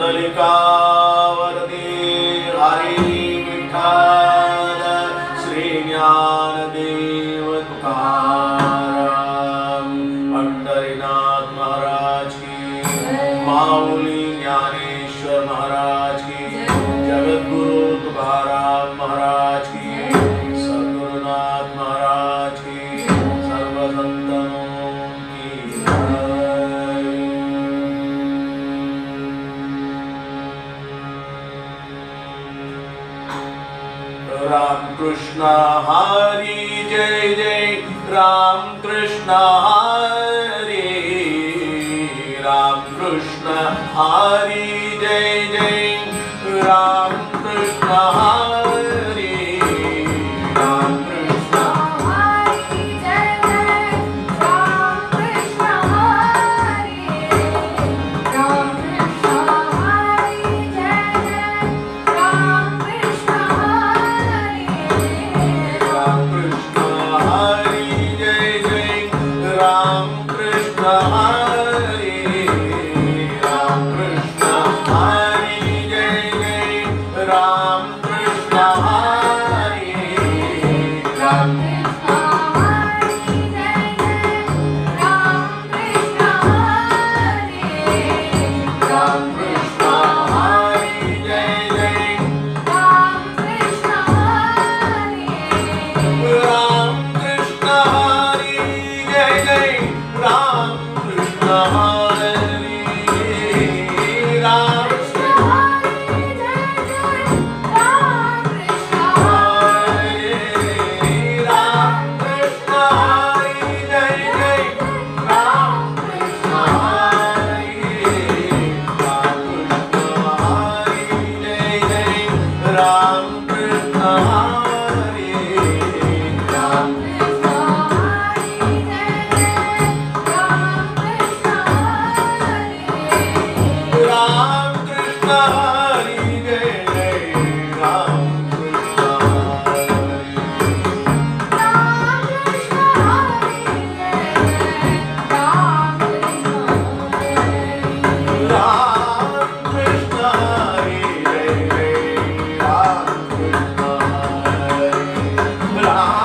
पुंडलिकावरती हरी विठ्ठल श्री ज्ञानदेव तुकाराम पंढरीनाथ महाराज की माऊली ज्ञानेश्वर महाराज की जगद्गुरु तुकाराम महाराज की सद्गुरुनाथ महाराज की सर्व संतों की राम कृष्ण हरि जय जय राम कृष्ण हरि राम कृष्ण हरि जय जय राम कृष्ण हरि राम कृष्ण हरि जय जय राम कृष्ण हरि राम कृष्ण हरि जय जय राम कृष्ण हरि राम कृष्ण हरि जय जय राम कृष्ण हरि राम कृष्ण हरि जय जय राम कृष्ण हरि राम कृष्ण हरि जय जय राम कृष्ण हरि राम कृष्ण हरि जय जय राम कृष्ण हरि राम कृष्ण हरि जय जय राम कृष्ण हरि राम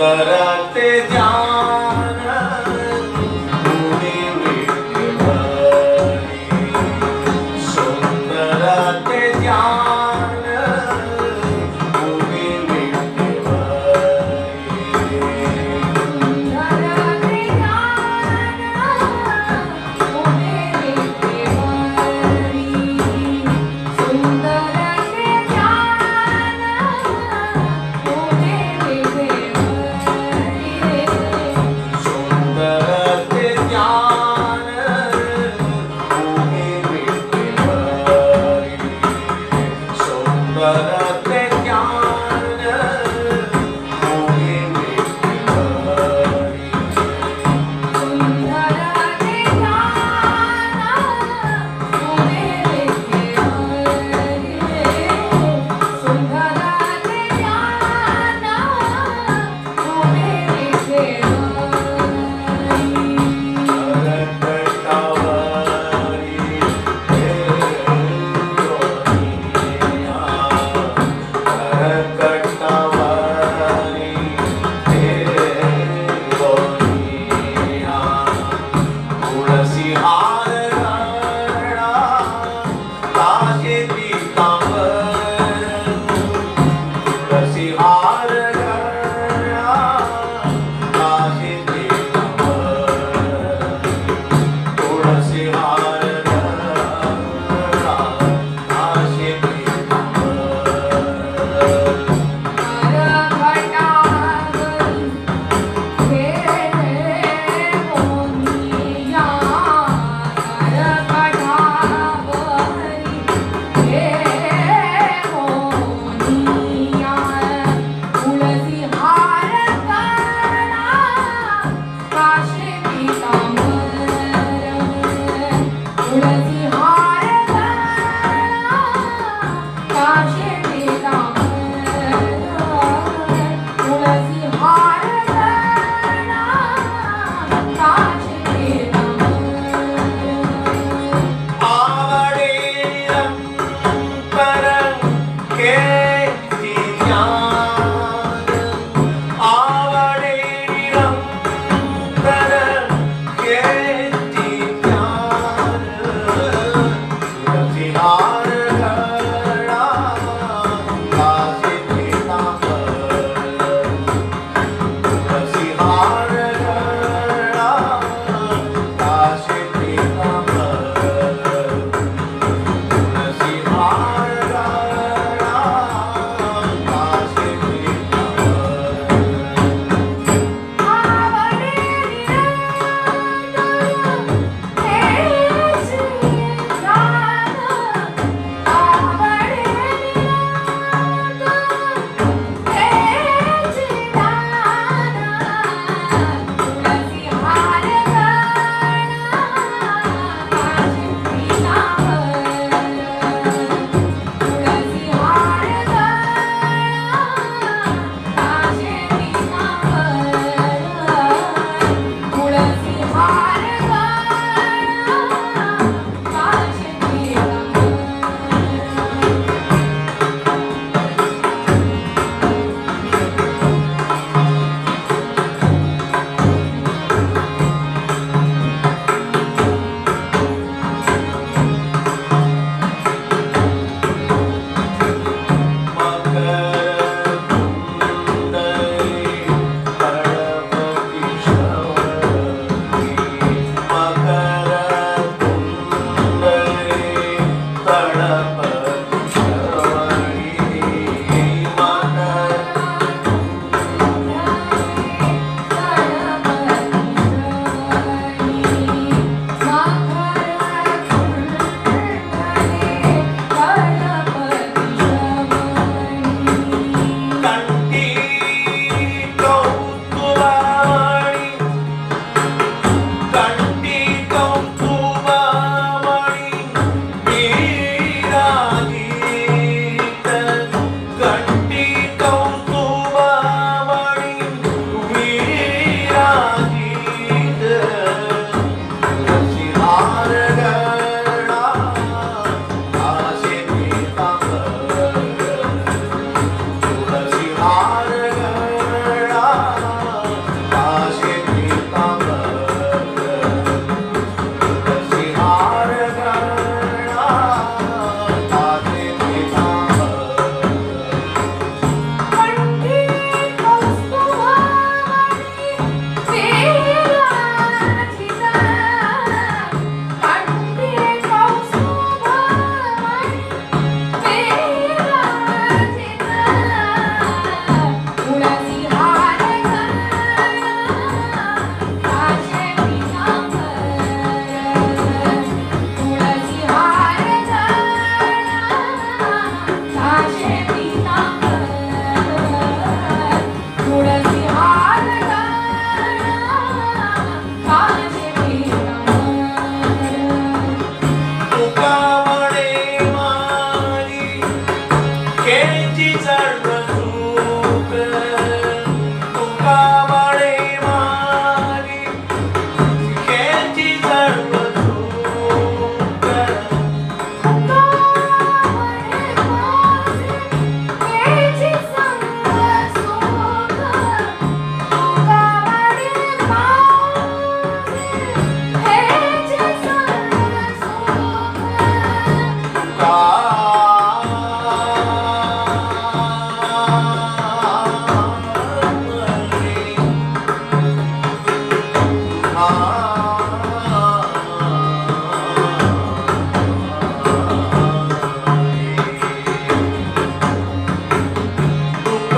सुंदर ते ध्यान भूमि विठ्ठलारी सुंदर ते ध्यान भूमि विठ्ठलारी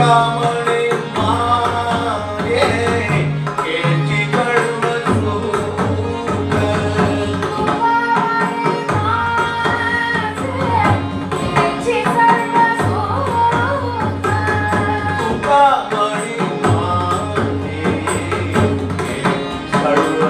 तुका म्हणे मागे केची कळव चूक. तुका म्हणे मागे केची कळव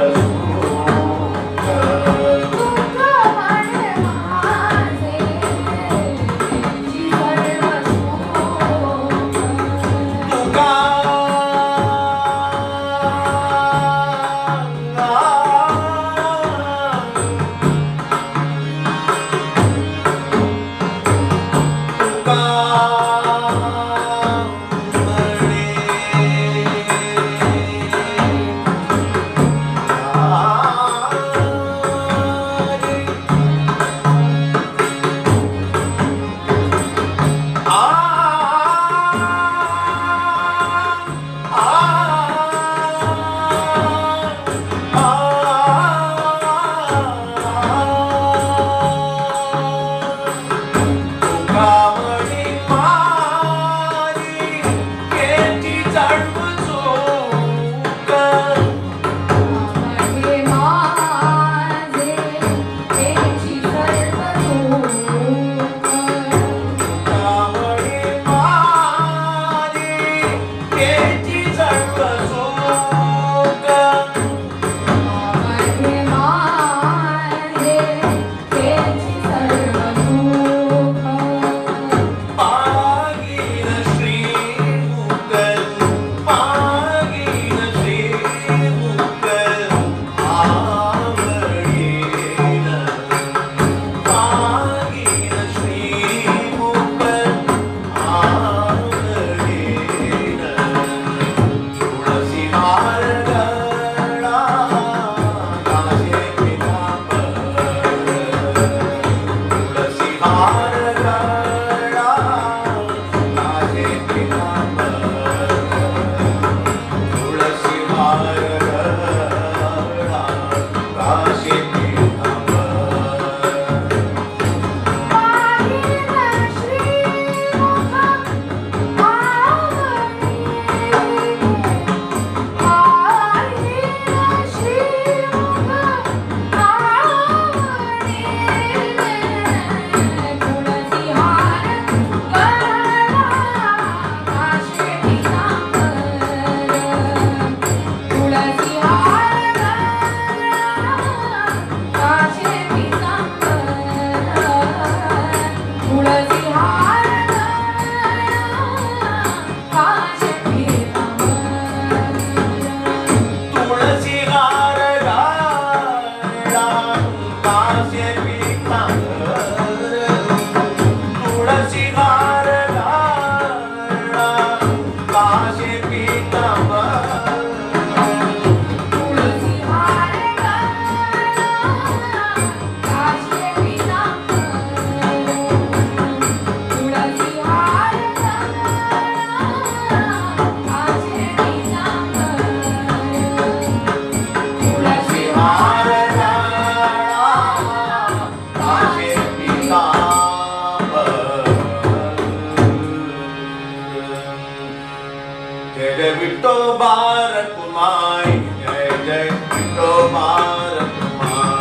जय विठोबा रखुमाई, जय जय विठोबा रखुमाई.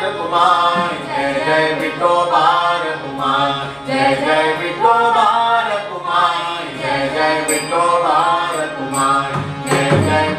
रखुमाई, जय जय विठोबा रखुमाई, जय जय विठोबा रखुमाई, जय जय विठोबा रखुमाई, जय जय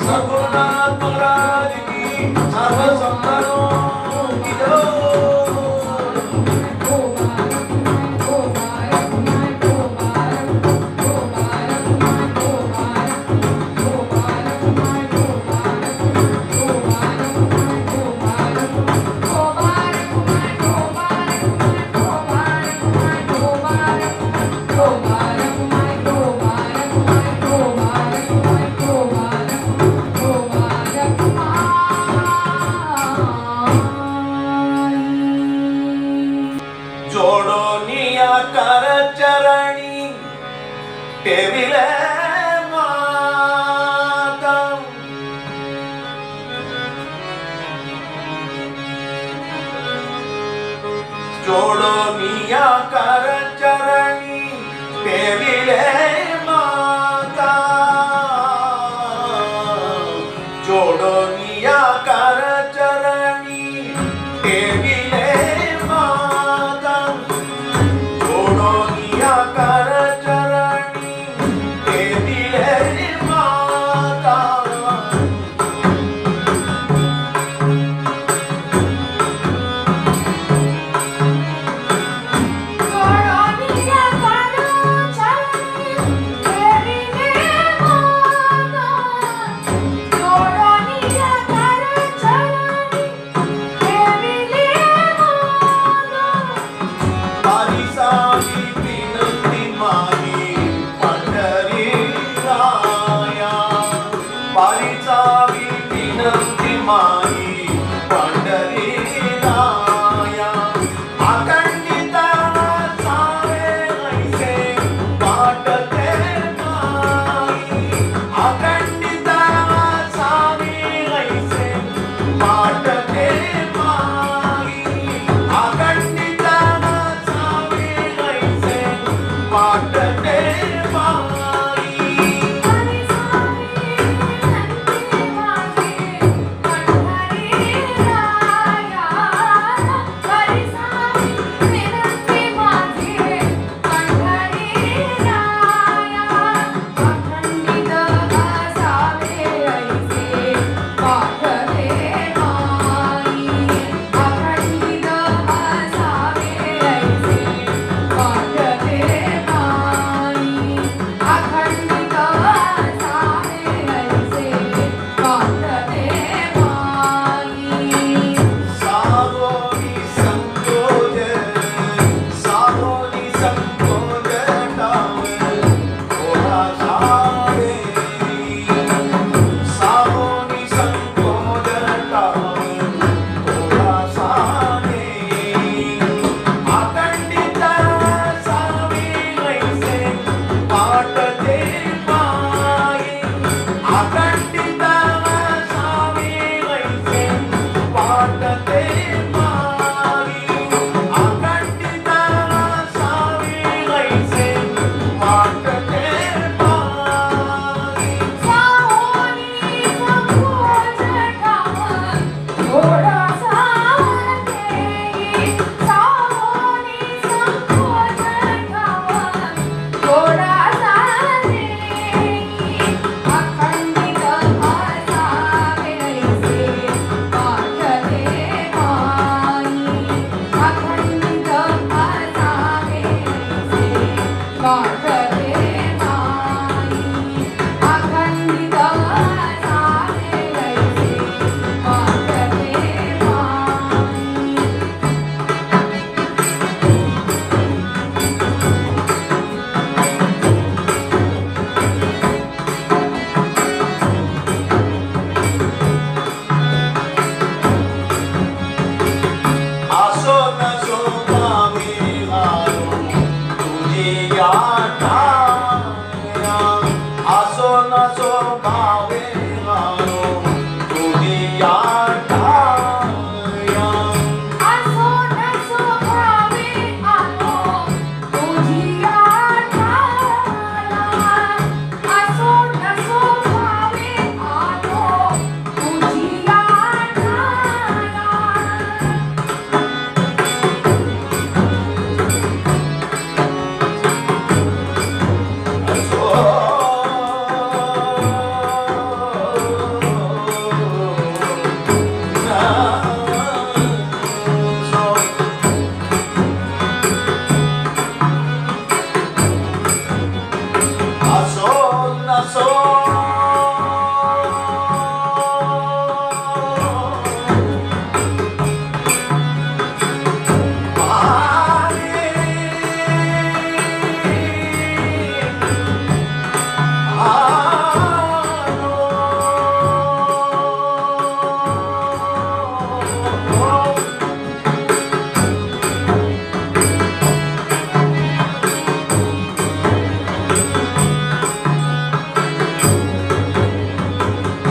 रघुनाथ महाराज की सर्व संतों की जय। जोडोनिया कर चरणी ठेविले माता जोडोनिया कर चरणी ठेविले माता जोडोनिया कर चरणी ठेविले माता जोडोनिया कर चरणी ठेविले माता पारिसावी विनंती माही पंढरी राया पारिसावी विनंती माही पंढरी राया अखंडित सारे ऐसे वाटते माई अखंडित सारे ऐसे वाटते माई अखंडित सारे ऐसे वाटते माई सावोनी संकोच टावे ओढा सावे सावोनी संकोच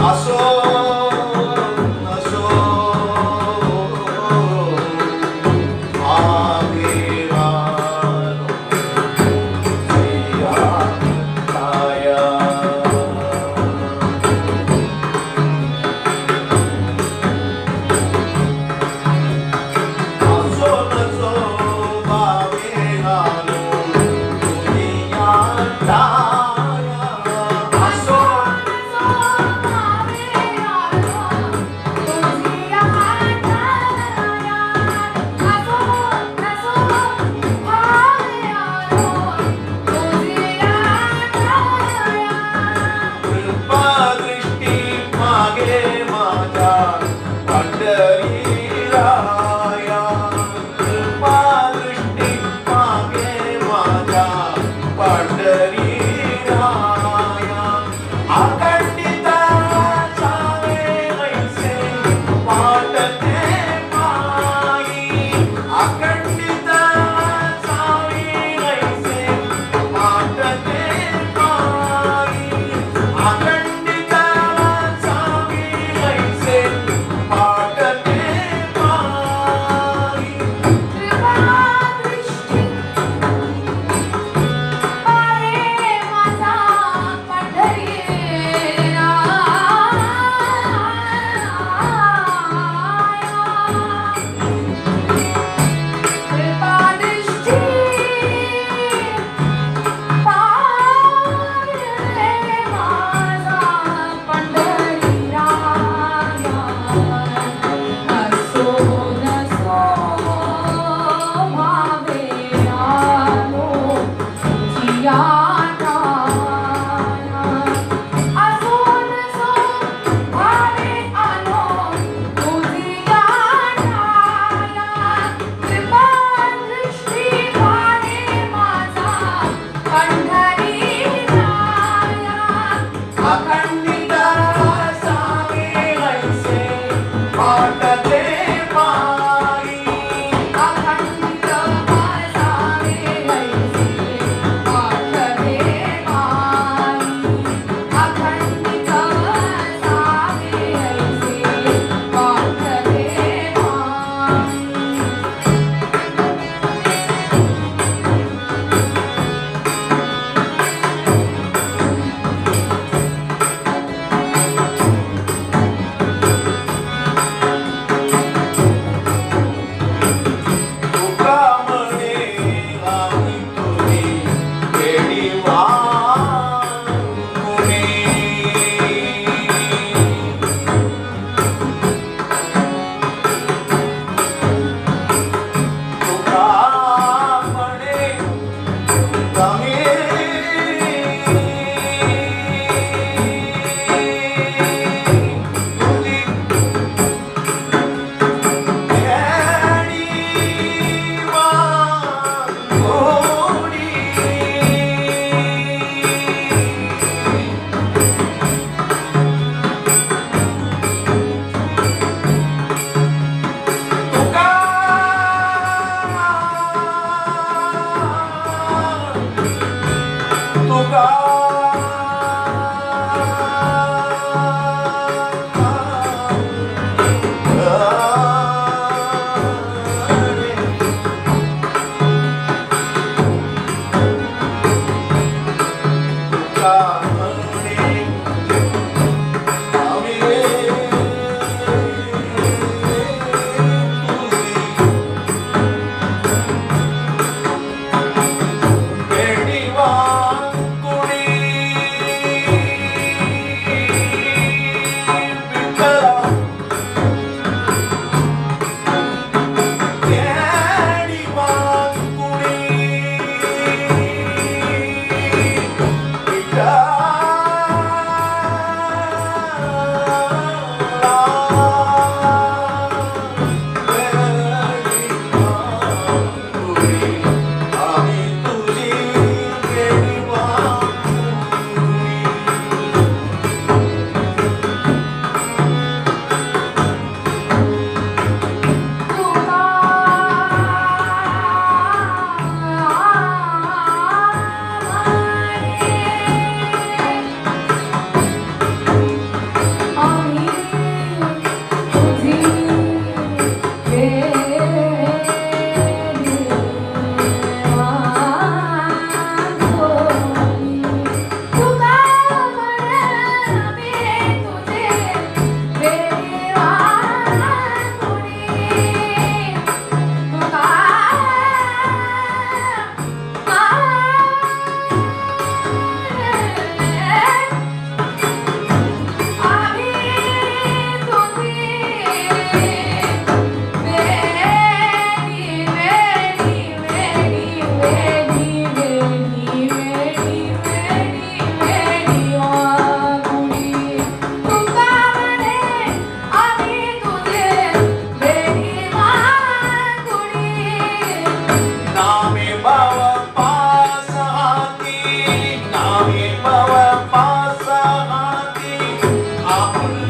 असो असो आगेवानो सिया छाया असो नसो बावेगानो दुनिया छाया असो सोनावे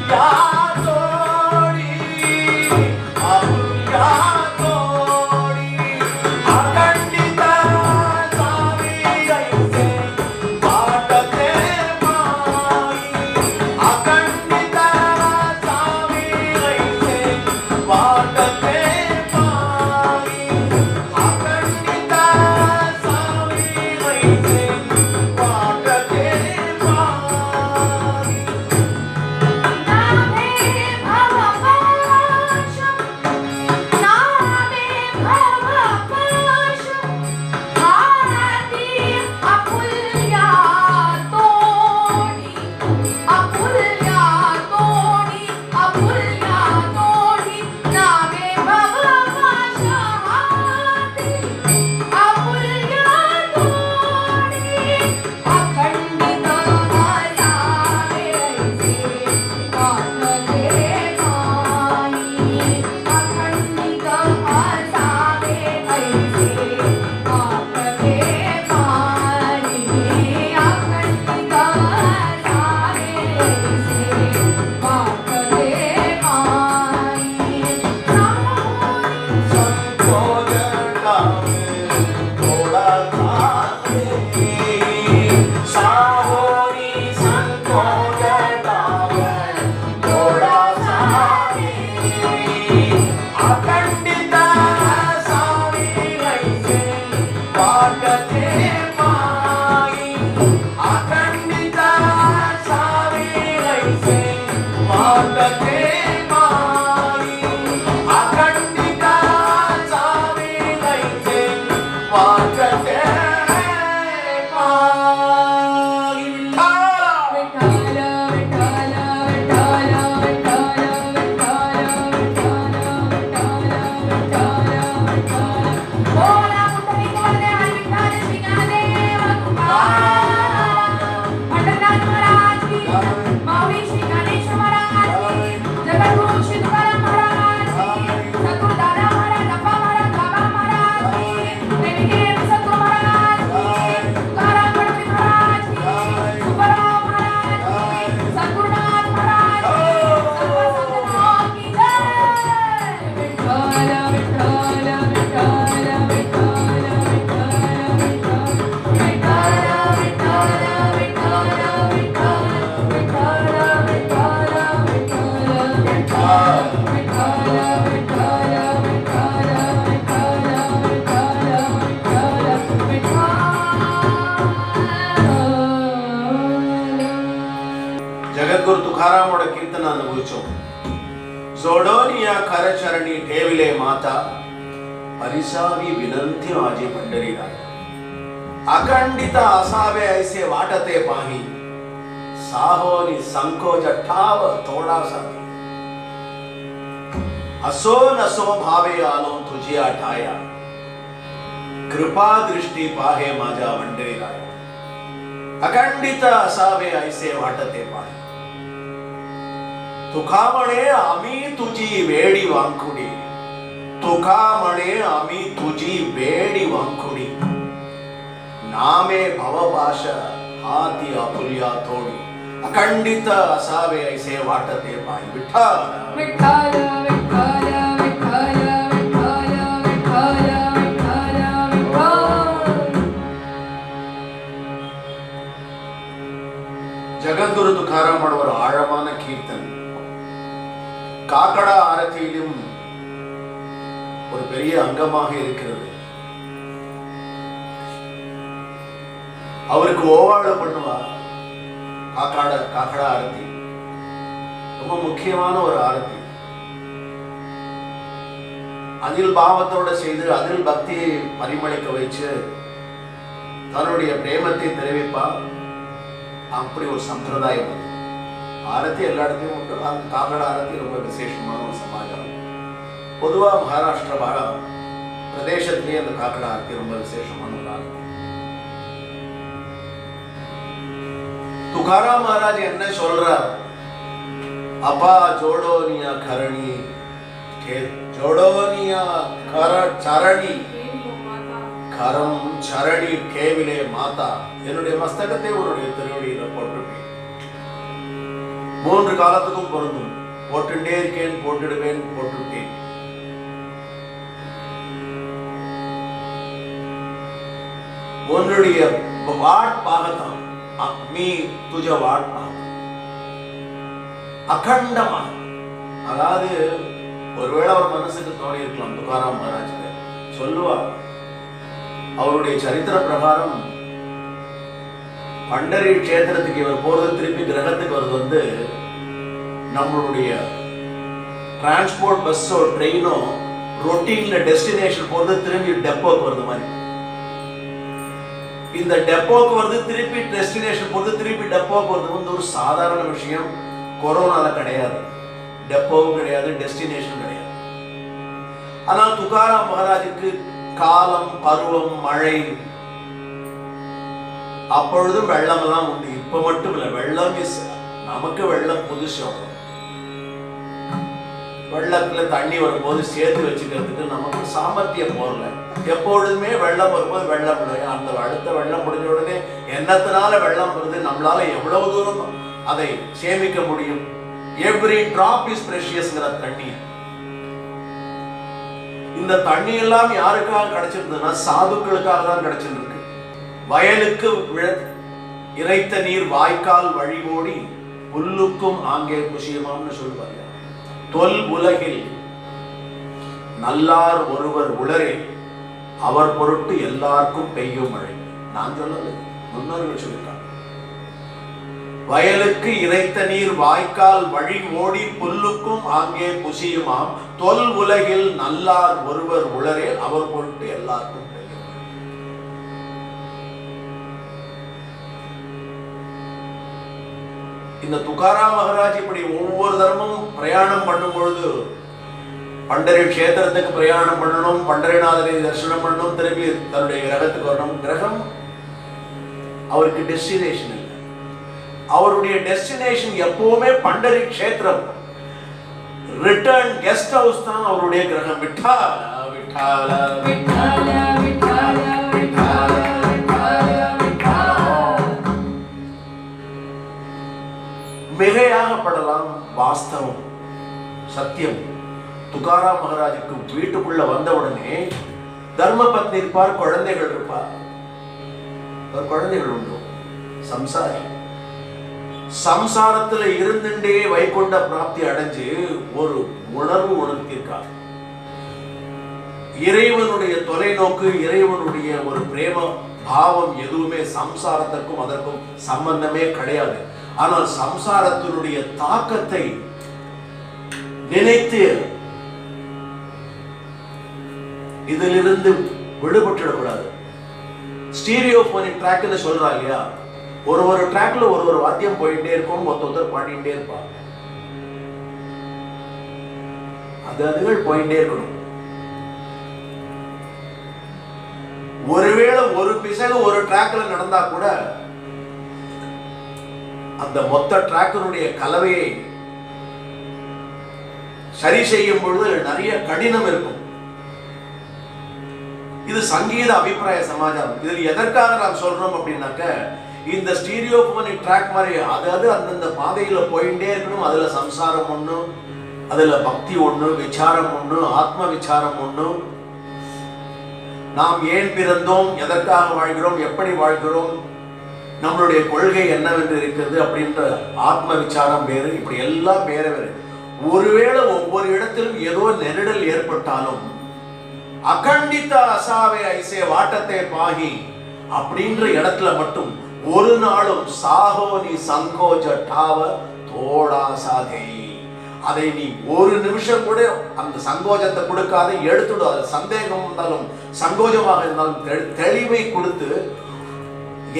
आपुल्या तोडी आपुल्या तोडी अखंडित सावी ऐसे वाटते माई अखंडित सावी ऐसे वाटते माई अखंडित सावी ऐसे वाटते माई नामे भवपाशं नामे भवपाशं भारती अपुल्या तोडी अपुल्या तोडी अपुल्या तोडी नामे भवपाशं भारती अपुल्या तोडी अखंडित असावे ऐसे वाटते माई अखंडित असावे ऐसे वाटते माई अखंडित असावे ऐसे वाटते माई साहोनी संकोचनावर थोडासा अखंडित सावी ऐसे वाटते माई अखंडित सावी ऐसे वाटते माई अखंडित सावी ऐसे वाटते माई विठ्ठल विठ्ठल विठ्ठल बोला कुठे बोलते हरी विठ्ठल श्रीनादेव तुकाराम पंढरनाथ महाराज की माऊली श्री ज्ञानेश्वर महाराज की जगद्गुरु श्री तुकाराम महाराज की सद्गुरु दादा महाराज अप्पा महाराज बाबा महाराज की देवी सद्गुरु महाराज की तुकाराम गणपती महाराज की सुब्बराव महाराज की सद्गुरुनाथ महाराज की सर्व संतांनो की जय विठ्ठल विठ्ठल विठ्ठल विठ्ठल जगद्गुरु तुकारामोड कीर्तन अनुभविचो जोडोनी या खरचरणी ठेविले माता परिसावी विनंती माझी पंढरीराया अखंडित असावे ऐसे वाटते पाही साहोनी संकोच ठाव थोडासा असो नसो भावे आलो तुझी ठाया कृपा दृष्टी पाहे माझ्या पंढरीराया अखंडित असावे ऐसे वाटते पाही तुका म्हणे आम्ही तुझी वेडी वांकुडी तुका म्हणे आम्ही तुझी वेडी वांकुडी नामे भवपाश हाती अपुल्या थोडी अखंडित असावे ऐसे वाटते पाही विठ्ठल विठ्ठल विठ्ठल विठ्ठल विठ्ठल विठ्ठल विठ्ठल जगद्गुरु तुकारामोड आழமான கீர்த்தன் காக்கடா ஆரத்தியிலும் ஒரு பெரிய அங்கமாக இருக்கிறது. அவருக்கு ஓவாள பண்ணுவா காக்கடா ஆரத்தி ரொம்ப முக்கியமான ஒரு ஆரத்தி. அதில் பாவத்தோட செய்து அதில் பக்தியை பரிமளிக்க வச்சு தன்னுடைய பிரேமத்தை தெரிவிப்பா. அப்படி ஒரு சம்பிரதாயம் அது. ஆரத்தி எல்லா இடத்தையும் உண்டு. காக்கடா ஆரத்தி ரொம்ப விசேஷமான ஒரு சமாச்சாரம். பொதுவா மகாராஷ்டிர பிரதேசத்திலேயே அந்த காக்கடா ஆரத்தி ரொம்ப விசேஷமான ஒரு ஆரத்தி. तुकाराम महाराज என்ன சொல்றார்? அப்பா ஜோடோனியா கரணி ஜோடோனியா சரணி கரம் சரணி கேவிலே மாதா என்னுடைய மஸ்தகத்தை உன்னுடைய திருவடியில போட்டிருக்கேன். 3 காலத்துக்கும் பொருந்தும். போட்டுட்டே இருக்கேன், போட்டுடுவேன், போட்டுட்டேன். உன்னுடைய वाट पाहता मी तुझ्या वाट पाहता அகண்டமா. அதாவது ஒருவேளை அவர் மனசுக்கு தோணி இருக்கலாம், துகாராம் மகாராஜ் சொல்லுவார், அவருடைய சரித்திர பிரகாரம் பண்டரி கஷேத்திரத்துக்கு இவர் போறது திருப்பி கிரகத்துக்கு வருது நம்மளுடைய டிரான்ஸ்போர்ட் பஸ்ஸோ ட்ரெயினோ ரொட்டீன்ல டெஸ்டினேஷன் போறது திரும்பி டெப்போக்கு வருது மாதிரி. இந்த டெப்போக்கு வருது திருப்பி டெஸ்டினேஷன் போறது திருப்பி டெப்போக்கு வருது ஒரு சாதாரண விஷயம். கொரோனால கிடையாது, டெப்போவும் கிடையாது, டெஸ்டினேஷன் கிடையாது. ஆனால் துகாராம் மகாராஜுக்கு காலம், பருவம், மழை, அப்பொழுதும் வெள்ளம் எல்லாம் உண்டு. இப்ப மட்டும் இல்ல, வெள்ளம் நமக்கு வெள்ளம் புதுசு. வெள்ளத்துல தண்ணி வரும்போது சேர்த்து வச்சுக்கிறதுக்கு நமக்கு சாமர்த்தியம் போறல. எப்பொழுதுமே வெள்ளம் வரும்போது வெள்ளம் அந்த அடுத்த வெள்ளம் முடிஞ்ச உடனே என்னத்தினால வெள்ளம் வருது, நம்மளால எவ்வளவு தூரம் அதை சேமிக்க முடியும். எவ்ரி டிராப் இஸ் பிரஷியஸ்ங்கிற தண்ணி. இந்த தண்ணி எல்லாம் யாருக்காக கிடைச்சிருந்ததுன்னா சாதுக்களுக்காக தான் கிடைச்சிருக்கு. வயலுக்கு இறைத்த நீர் வாய்க்கால் வழி ஓடி புல்லுக்கும் ஆங்கே குஷியமாம்னு சொல்லுவாங்க. தொல் உலகில் நல்லார் ஒருவர் உளரே அவர் பொருட்டு எல்லாருக்கும் பெய்யும் மழை. நான் சொல்லல, முன்னோர்கள் சொல்லியிருக்காங்க. வயலுக்கு இறைத்த நீர் வாய்க்கால் வழி ஓடி புல்லுக்கும் ஆங்கே குஷியுமாம். தொல் உலகில் நல்லார் ஒருவர் உளரே அவர் பொருட்டு எல்லாருக்கும் பெய்யும் மழை. இந்த துகாராம் மகாராஜ் இப்படி ஒவ்வொரு தரமும் பிரயாணம் பண்ணும் பொழுது, பண்டரி கஷேத்திரத்துக்கு பிரயாணம் பண்ணணும், பண்டரிநாதனை தரிசனம் பண்ணணும், திரும்பி தன்னுடைய கிரகத்துக்கு வரணும். கிரகம் அவருக்கு டெஸ்டினேஷன் இல்லை. அவருடைய டெஸ்டினேஷன் எப்பவுமே பண்டரி கஷேத்திரம். ரிட்டர்ன் கெஸ்ட் ஹவுஸ் தான் அவருடைய கிரகம். விட்டால விட்டால விட்டால விட்டால விட்டால மிகையாகப்படலாம், வாஸ்தவம், சத்தியம். துகாராம் மகாராஜுக்கு வீட்டுக்குள்ள வந்தவுடனே தர்ம பத்னி இருப்பார், குழந்தைகள் இருப்பார். குழந்தைகள் உண்டு, சம்சாரி. சம்சாரத்துல இருந்துட்டே வைகுண்ட பிராப்தி அடைஞ்சு ஒரு உணர்வு உணர்த்திருக்கார். இறைவனுடைய தொலைநோக்கு, இறைவனுடைய ஒரு பிரேம பாவம் எதுவுமே சம்சாரத்திற்கும் அதற்கும் சம்பந்தமே கிடையாது. ஆனால் சம்சாரத்தினுடைய தாக்கத்தை நினைத்து இதிலிருந்து விடுபட்டுடக்கூடாது. ஸ்டீரியோபோனிக் ட்ராக்னு சொல்றா இல்லையா, ஒரு ட்ராக்ல ஒரு வாத்தியம் போயிட்டே இருக்கும், ஒருத்தர் பாடிட்டே இருப்பாங்க. அதுகள் போயிட்டே இருக்கணும். ஒருவேளை ஒரு பிசகு ஒரு ட்ராக்ல நடந்தா கூட அந்த மொத்த ட்ராக்கினுடைய கலவையை சரி செய்யும் பொழுது நிறைய கடினம் இருக்கும். இது சங்கீத அபிப்பிராய சமாச்சாரம். இதில் எதற்காக நாம் சொல்றோம் அப்படின்னாக்க, இந்த ஸ்டீரியோபோனிக் ட்ராக் மாதிரி அதாவது அந்தந்த பாதையில போயிட்டே இருக்கணும். அதுல சம்சாரம் ஒண்ணு, அதுல பக்தி ஒண்ணு, விசாரம் ஒண்ணு, ஆத்ம விசாரம் ஒண்ணு. நாம் ஏன் பிறந்தோம், எதற்காக வாழ்கிறோம், எப்படி வாழ்கிறோம், நம்மளுடைய கொள்கை என்னவென்று இருக்கிறது அப்படின்ற ஆத்ம விசாரம் வேறு. இப்படி எல்லாம் வேற வேறு. ஒருவேளை ஒவ்வொரு இடத்திலும் ஏதோ நெருடல் ஏற்பட்டாலும் அகண்டித்த அசாவே ஐசே வாட்டத்தை பாகி அப்படின்ற இடத்துல மட்டும் ஒரு நாளும் சாகோனி சங்கோஜ டாவ தோடா சாதை, அதை நீ ஒரு நிமிஷம் கூட அந்த சங்கோஜத்தை கொடுக்காத எடுத்துடும். அது சந்தேகம் இருந்தாலும் சங்கோஜமாக இருந்தாலும் தெளிவை கொடுத்து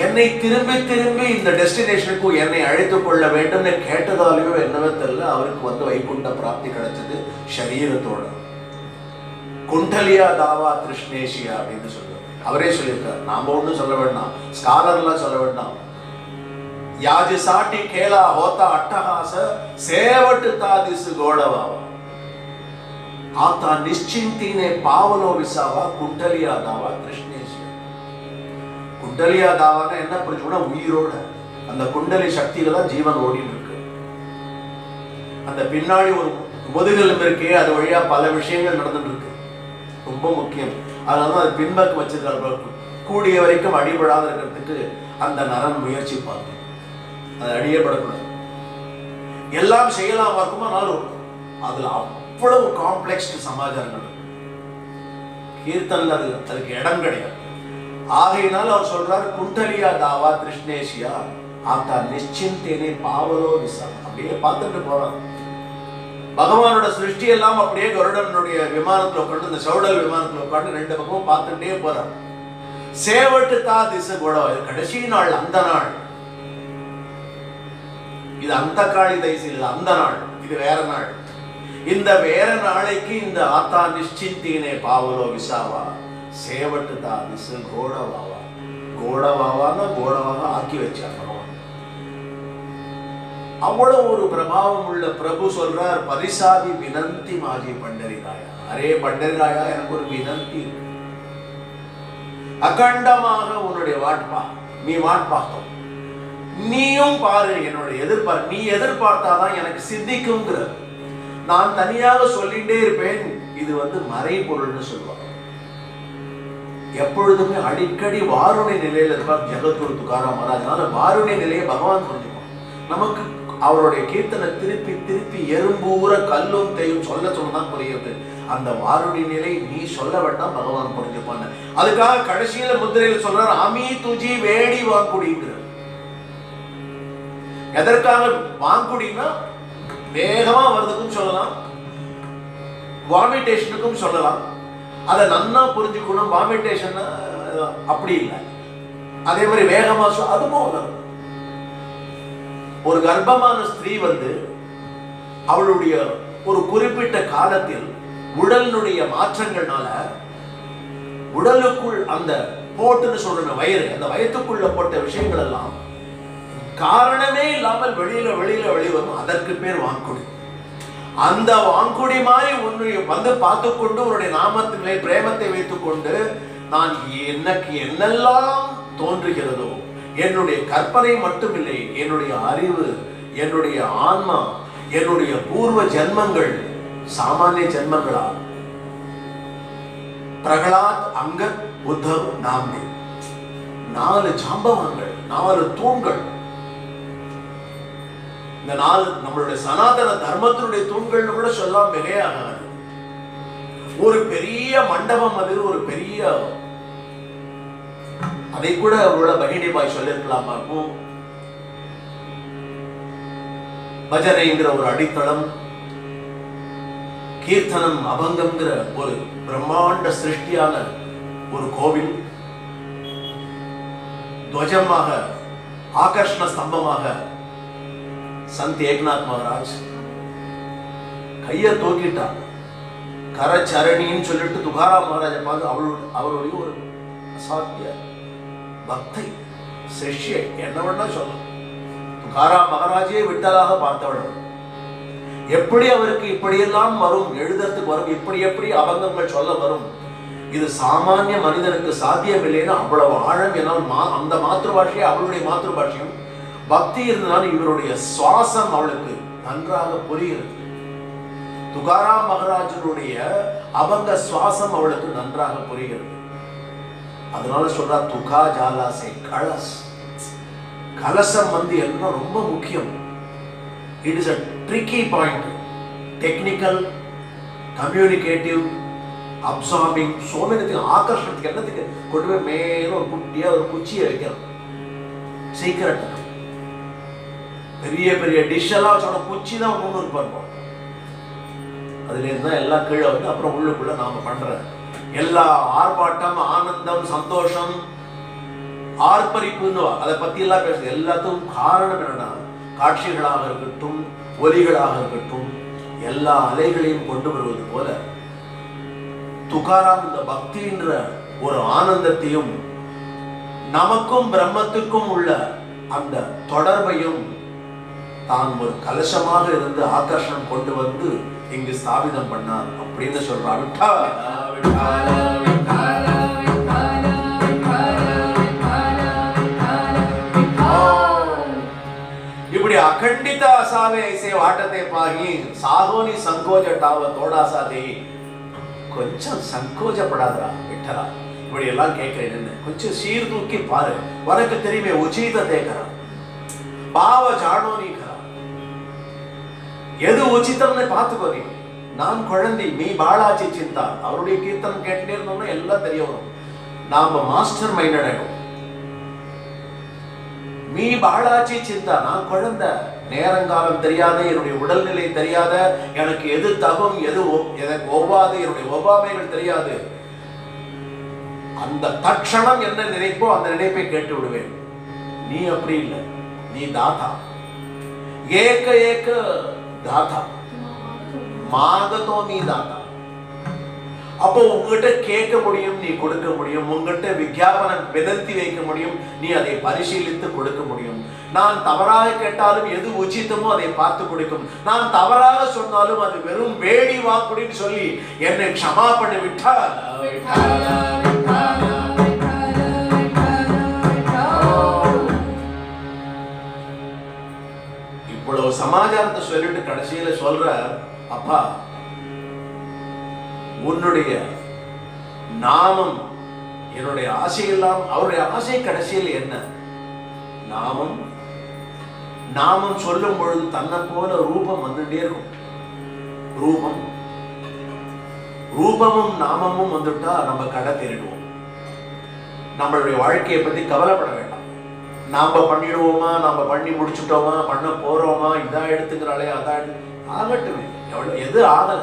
என்னை திரும்பி திரும்பி இந்த டெஸ்டினேஷனுக்கு என்னை அழைத்துக் கொள்ள வேண்டும் கேட்டதாலேயோ என்னவே தெரியல, அவருக்கு வந்து வைகுண்ட பிராப்தி கிடைச்சது சரீரத்தோட. குண்டலியா தாவா கிருஷ்ணேஷியா அப்படின்னு சொல்லுவார். அவரே சொல்லியிருக்கார், நாம ஒன்றும் சொல்ல வேண்டாம், ஸ்காலர்லாம் சொல்ல வேண்டாம். யாஜி சாட்டி கேலா ஹோத்தா அட்டஹாச சேவட்டு தாதிசு கோடவாவா ஆத்தா நிश्चिंतीने पावलो विसावा कुंडलिया दावा कृष्णेश. குண்டலியா தாவான என்ன புரிஞ்சுக்கணும், உயிரோட அந்த குண்டலி சக்தியில தான் ஜீவன் ஓடிட்டு இருக்கு. அந்த பின்னாடி ஒரு முதுகெலும்பு இருக்கே, அது வழியா பல விஷயங்கள் நடந்துட்டு இருக்கு, ரொம்ப முக்கியம். அதனால அது பின்பக்கம் வச்சிருக்காரு. கூடிய வரைக்கும் அடிபடாத இருக்கிறதுக்கு அந்த நரன் முயற்சி பார்க்கும், அது அடியப்படக்கூடாது. எல்லாம் செய்யலாமா இருக்குமா, நாளும் அதுல அவ்வளவு காம்ப்ளெக்ஸ் சமாச்சாரங்கள் கீர்த்தன்ல அதுக்கு இடம் கிடையாது. ஆகையினால் அவர் சொல்றாரு, குண்டலியா தாவா கிருஷ்ணேஷியா ஆத்தா நிச்சிந்தேனே பாவலோ விசம். அப்படியே பார்த்துட்டு போறான். பகவானோட சிருஷ்டி எல்லாம் அப்படியே கருடனுடைய விமானத்துல உட்காந்து, இந்த சௌடல் விமானத்துல உட்காந்து 2 பக்கமும் பார்த்துட்டே போறான். சேவட்டு தா திசை கூட கடைசி நாள், அந்த நாள் இது அந்த காளி தைசி, இது அந்த நாள், இது வேற நாள். இந்த வேற நாளைக்கு இந்த ஆத்தா நிச்சிந்தேனே பாவலோ விசாவா சேவட்டு தா திசை கோடவாவா, கோடவாவான்னா கோடவாக ஆக்கி வச்சார் பகவான். அவ்வளவு ஒரு பிரபாவம் உள்ள பிரபு சொல்றார், பரிசாதி வினந்தி மாஜி பண்டரிராயா. அரே பண்டரிராயா, எனக்கு ஒரு வினந்தி இருக்கு. அகண்டமாக உன்னுடைய வாட்பா, நீ வாட்பார்த்தோம், நீயும் பாரு என்னுடைய எதிர்பார்ப்பு. நீ எதிர்பார்த்தாதான் எனக்கு சித்திக்குங்கிற. நான் தனியாக சொல்லிட்டே இருப்பேன், இது மறை பொருள்னு சொல்லுவாங்க. எப்பொழுதுமே அடிக்கடி வாருணை நிலையில இருப்பார் ஜெகத்குரு துகாராம் மகாராஜ். அதனால வாருணை நிலையை பகவான் புரிஞ்சுப்பான். நமக்கு அவருடைய கீர்த்தனை திருப்பி திருப்பி எறும்பூர கல்லும் தேயும் சொல்ல சொல்லதான் புரியுது. அந்த வாருணி நிலை நீ சொல்ல வேண்டாம், பகவான் புரிஞ்சுப்பான். அதுக்காக கடைசியில முத்திரையில சொல்றார், அமி துஜி வேடி வாங்குடிங்கிற. எதற்காக வாங்குடினா, வேகமா வருதுக்கும் சொல்லலாம், வாமிட்டேஷனுக்கும் சொல்லலாம். அதை நன்னா புரிஞ்சுக்கணும். வாமிட்டேஷன் அப்படி இல்லை, அதே மாதிரி வேகமா அதுவும் வரும். ஒரு கர்ப்பமான ஸ்திரீ அவளுடைய ஒரு குறிப்பிட்ட காலத்தில் உடலினுடைய மாற்றங்கள்னால உடலுக்குள் அந்த போட்டுன்னு சொல்ற வயிறு, அந்த வயிற்றுக்குள்ள போட்ட விஷயங்கள் எல்லாம் காரணமே இல்லாமல் வெளியில வெளிவரும். அதற்கு பேர் வாங்குடி. அந்த வாங்குடி மாதிரி உன்னை பார்த்துக்கொண்டு உன்னுடைய நாமத்திலே பிரேமத்தை வைத்துக் கொண்டு நான் எனக்கு என்னெல்லாம் தோன்றுகிறதோ, என்னுடைய கற்பனை மட்டுமில்லை, என்னுடைய அறிவு, என்னுடைய ஆன்மா, என்னுடைய பூர்வ ஜென்மங்கள் சாமானிய ஜென்மங்களா. பிரகலாத், அங்கத், உத்தவ், நாம்தே 4 ஜாம்பவான்கள், 4 தூண்கள். இந்த 4 நம்மளுடைய சனாதன தர்மத்தினுடைய தூண்கள் கூட சொல்லலாம், மிகையாகாது. ஒரு பெரிய மண்டபம், அது ஒரு பெரிய, அதை கூட அவரோட பகினி பாய் சொல்லிருக்கலாமா. பஜனைங்கிற ஒரு அடித்தளம், கீர்த்தனம் அபங்கம்ங்கிற ஒரு பிரம்மாண்ட சிருஷ்டியான ஒரு கோவில், துவஜமாக ஆகர்ஷண ஸ்தம்பமாக சந்த் ஏக்நாத் மகாராஜ் கையை தூக்கிட்டார். கரச்சரணின்னு சொல்லிட்டு துகாராம் மகாராஜை பார்த்து அவருடைய ஒரு அசாத்திய பக்தை சிஷ்யை என்ன வேணா சொல்லலாம். துகாராம் மகாராஜே விட்டலாக பார்த்தவள். எப்படி அவருக்கு இப்படியெல்லாம் வரும், எழுதுறதுக்கு வரும், இப்படி எப்படி அபங்கங்கள் சொல்ல வரும், இது சாமானிய மனிதனுக்கு சாத்தியம் இல்லைன்னா அவ்வளவு ஆழம். என்னால் அந்த மாத்திருபாஷையை அவளுடைய மாத்திருபாஷையும் பக்தி இருந்தாலும் இவருடைய சுவாசம் அவளுக்கு நன்றாக புரிகிறது. துகாராம் மகாராஜனுடைய அபங்க சுவாசம் அவளுக்கு நன்றாக புரிகிறது. அதனால சொல்றா, துகா ஜாலாசை கலஸ். கலசம் என்ன ரொம்ப முக்கியம். It is a tricky point, technical, communicative, absorbing, so many things. ஆகர்ஷணத்துக்கு என்னத்துக்கு கொண்டு போய் மேல ஒரு குட்டியா ஒரு குச்சியை வைக்கிறோம். சீக்கிரம் பெரிய பெரிய டிஷ் எல்லாம் சொன்ன குச்சி தான் முன்னூறு பார்ப்போம். அதுல இருந்தா எல்லாம் கீழே அப்புறம் உள்ளுக்குள்ள நாம பண்ற எல்லா ஆர்ப்பாட்டம், ஆனந்தம், சந்தோஷம், ஆர்ப்பரிப்புன்னு அதை பத்தி எல்லாம் பேசுறது. எல்லாத்துக்கும் காரணம் என்னன்னா, காட்சிகளாக இருக்கட்டும், ஒலிகளாக இருக்கட்டும், எல்லா அலைகளையும் கொண்டு வருவது போல துகாராம் இந்த பக்தின்ற ஒரு ஆனந்தத்தையும் நமக்கும் பிரம்மத்துக்கும் உள்ள அந்த தொடர்பையும் தான் ஒரு கலசமாக இருந்து ஆகர்ஷணம் கொண்டு வந்து இங்கு ஸ்தாபிதம் பண்ணார் அப்படின்னு சொல்றார். இப்படி அகண்டிதா असावे ऐसे वाटते पाही साहोनी संकोच टाव तोड़ा सा दे கொஞ்சம் சங்கோஜப்படாதடா விட்டலா இப்படி எல்லாம் கேட்கிறேன்னு கொஞ்சம் சீர்தூக்கி பாரு உனக்கு தெரியுமே உச்சிதத்தை கரா பாவ ஜானோ நீ கரா எது உச்சிதம்னு பார்த்துக்கோ நீ நான் குழந்தை நீ பாலாச்சி சிந்தா அவருடைய கீர்த்தனம் கேட்டுட்டே இருந்தோம்னா எல்லாம் தெரிய வரும் நாம மாஸ்டர் மைண்டட் ஆயிடும் மீ பாலாச்சி சிந்தா நான் குழந்தை நேரங்காலம் தெரியாத என்னுடைய உடல்நிலை தெரியாத எனக்கு எது தகும் எது எனக்கு ஒவ்வாது என்னுடைய ஒவ்வாமைகள் தெரியாது அந்த தட்சணம் என்ன நினைப்போ அந்த நினைப்பை கேட்டு விடுவேன் நீ அப்படி இல்லை நீ தாத்தா ஏக ஏக தாத்தா மாகதோ நீ தாத்தா அப்போ உங்ககிட்ட கேட்க முடியும் நீ கொடுக்க முடியும் உங்ககிட்ட விஞ்ஞாபனம் விதர்த்தி வைக்க முடியும் நீ அதை பரிசீலித்து கொடுக்க முடியும் நான் தவறாக கேட்டாலும் எது உச்சிதமோ அதை பார்த்து கொடுக்கும் நான் தவறாக சொன்னாலும் அது வெறும் வேடி வாக்குடின்னு சொல்லி என்னை க்ஷமா பண்ணி விட்டால் இவ்வளவு சமாச்சாரத்தை சொல்லிட்டு கடைசியில சொல்ற அப்பா உன்னுடைய நாமம் என்னுடைய ஆசையெல்லாம் அவருடைய ஆசை கடைசியில் என்ன நாமம் நாமம் சொல்லும் பொழுது தன்னை போல ரூபம் வந்துட்டே இருக்கும் ரூபமும் நாமமும் வந்துட்டா நம்ம கடை தேடிடுவோம் நம்மளுடைய வாழ்க்கையை பத்தி கவலைப்பட வேண்டாம் நாம பண்ணிடுவோமா நாம பண்ணி முடிச்சுட்டோமா பண்ண போறோமா இதா எடுத்துக்கிறாளே அதான் ஆகட்டுமே எவ்வளவு எது ஆகல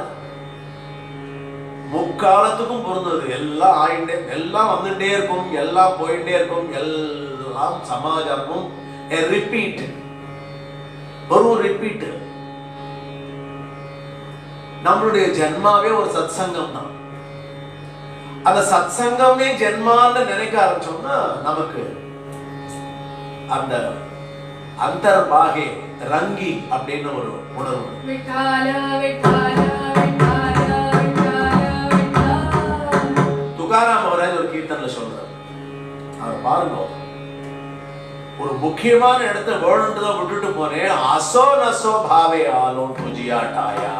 முக்காலத்துக்கும் பொருந்தது எல்லாம் ஆயிட்டே எல்லாம் வந்துட்டே இருக்கும் எல்லாம் போயிட்டே இருக்கும் எல்லாம் சமாஜமும் ரிப்பீட் ஒரு ரிப்பீட் நம்மளுடைய ஜென்மாவே ஒரு சத்சங்கம் தான் அந்த சத்சங்கமே ஜென்மான்னு நினைக்க ஆரம்பிச்சோம்னா நமக்கு அந்த அந்தர்பாகே ரங்கி அப்படின்னு ஒரு உணர்வு துகாராம் அவராஜ் ஒரு கீர்த்தன்ல சொல்றார் அவர் பாருங்க ஒரு முக்கியமான இடத்தை வேணுன்றதை விட்டுட்டு போனேன் அசோ நசோ பாவே ஆலோ துஜியாட்டாயா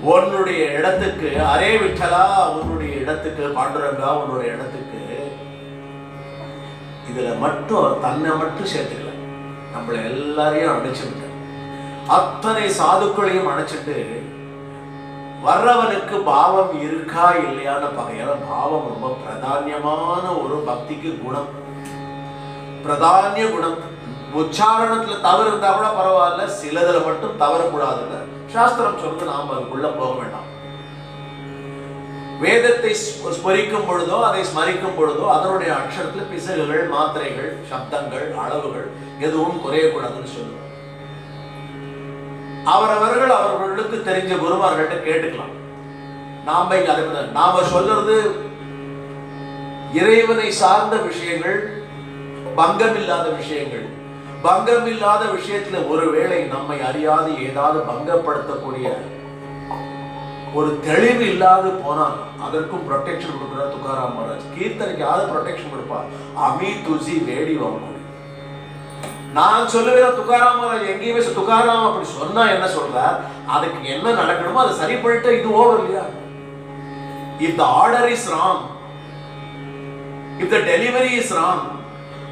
உன்னுடைய இடத்துக்கு அரே விட்டலா உன்னுடைய இடத்துக்கு பாண்டுரங்கா உன்னுடைய இடத்துக்கு இதுல மட்டும் தன்னை மட்டும் சேர்த்துக்கல நம்மளை எல்லாரையும் அடைச்சு விட்ட அத்தனை சாதுக்களையும் அணைச்சிட்டு வர்றவனுக்கு பாவம் இருக்கா இல்லையான பகையால பாவம் ரொம்ப பிரதானியமான ஒரு பக்திக்கு குணம் பிரதானிய குணம் உச்சாரணத்துல தவறு இருந்தா கூட பரவாயில்ல சிலதுல மட்டும் தவறக்கூடாதுன்னு சாஸ்திரம் சொல்றது நாம அதுக்குள்ள போக வேண்டாம் வேதத்தை ஸ்மரிக்கும் பொழுதோ அதை ஸ்மரிக்கும் பொழுதோ அதனுடைய அக்ஷரத்துல பிசகுகள் மாத்திரைகள் சப்தங்கள் அளவுகள் எதுவும் குறையக்கூடாதுன்னு சொல்லுவோம் அவரவர்கள் அவர்களுக்கு தெரிஞ்ச குருமார்கள்ட்ட கேட்டுக்கலாம் நாம இங்க அதை நாம சொல்றது இறைவனை சார்ந்த விஷயங்கள் பங்கம் இல்லாத விஷயங்கள் பங்கம் இல்லாத விஷயத்துல ஒருவேளை நம்மை அறியாது ஏதாவது பங்கப்படுத்தக்கூடிய ஒரு தெளிவு இல்லாது போனால் அதற்கும் ப்ரொடெக்ஷன் கொடுக்கிறார் துகாராம் மகாராஜ் கீர்த்தனைக்கு யாரு ப்ரொடெக்ஷன் கொடுப்பா அமி துசி வேடி வாங்க நான் சொல்லுவேன் துகாராம் மகாராஜ் எங்கேயுமே துகாராம் அப்படி சொன்னா என்ன சொல்றார் அதுக்கு என்ன நடக்கணுமோ அதை சரி பண்ணிட்டு இது ஓவர் இல்லையா if the order is wrong if the delivery is wrong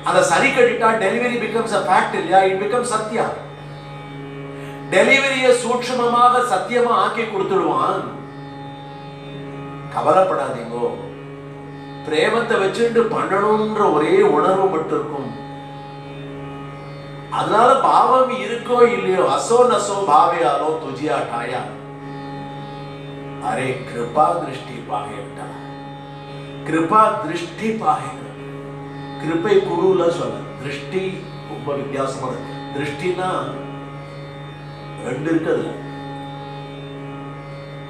அந்த சரி கட்டிட்டா டெலிவரி becomes a fact இல்லையா it becomes சத்யா டெலிவரியை சூட்சமமாக சத்தியமா ஆக்கி கொடுத்துடுவான் கவலைப்படாதீங்கோ பிரேமத்தை வச்சுட்டு பண்ணணும்ன்ற ஒரே உணர்வு மட்டும் இருக்கும் அதனால பாவம் இருக்கோ இல்லையோ அசோ நசோ பாவையாலோ துஜியா டாயா அரே கிருபா திருஷ்டி பாகேட்டா கிருபா திருஷ்டி பாகேங்க கிருபை குருல சொல்ல திருஷ்டி ரொம்ப வித்தியாசமான திருஷ்டினா ரெண்டு இருக்குதுல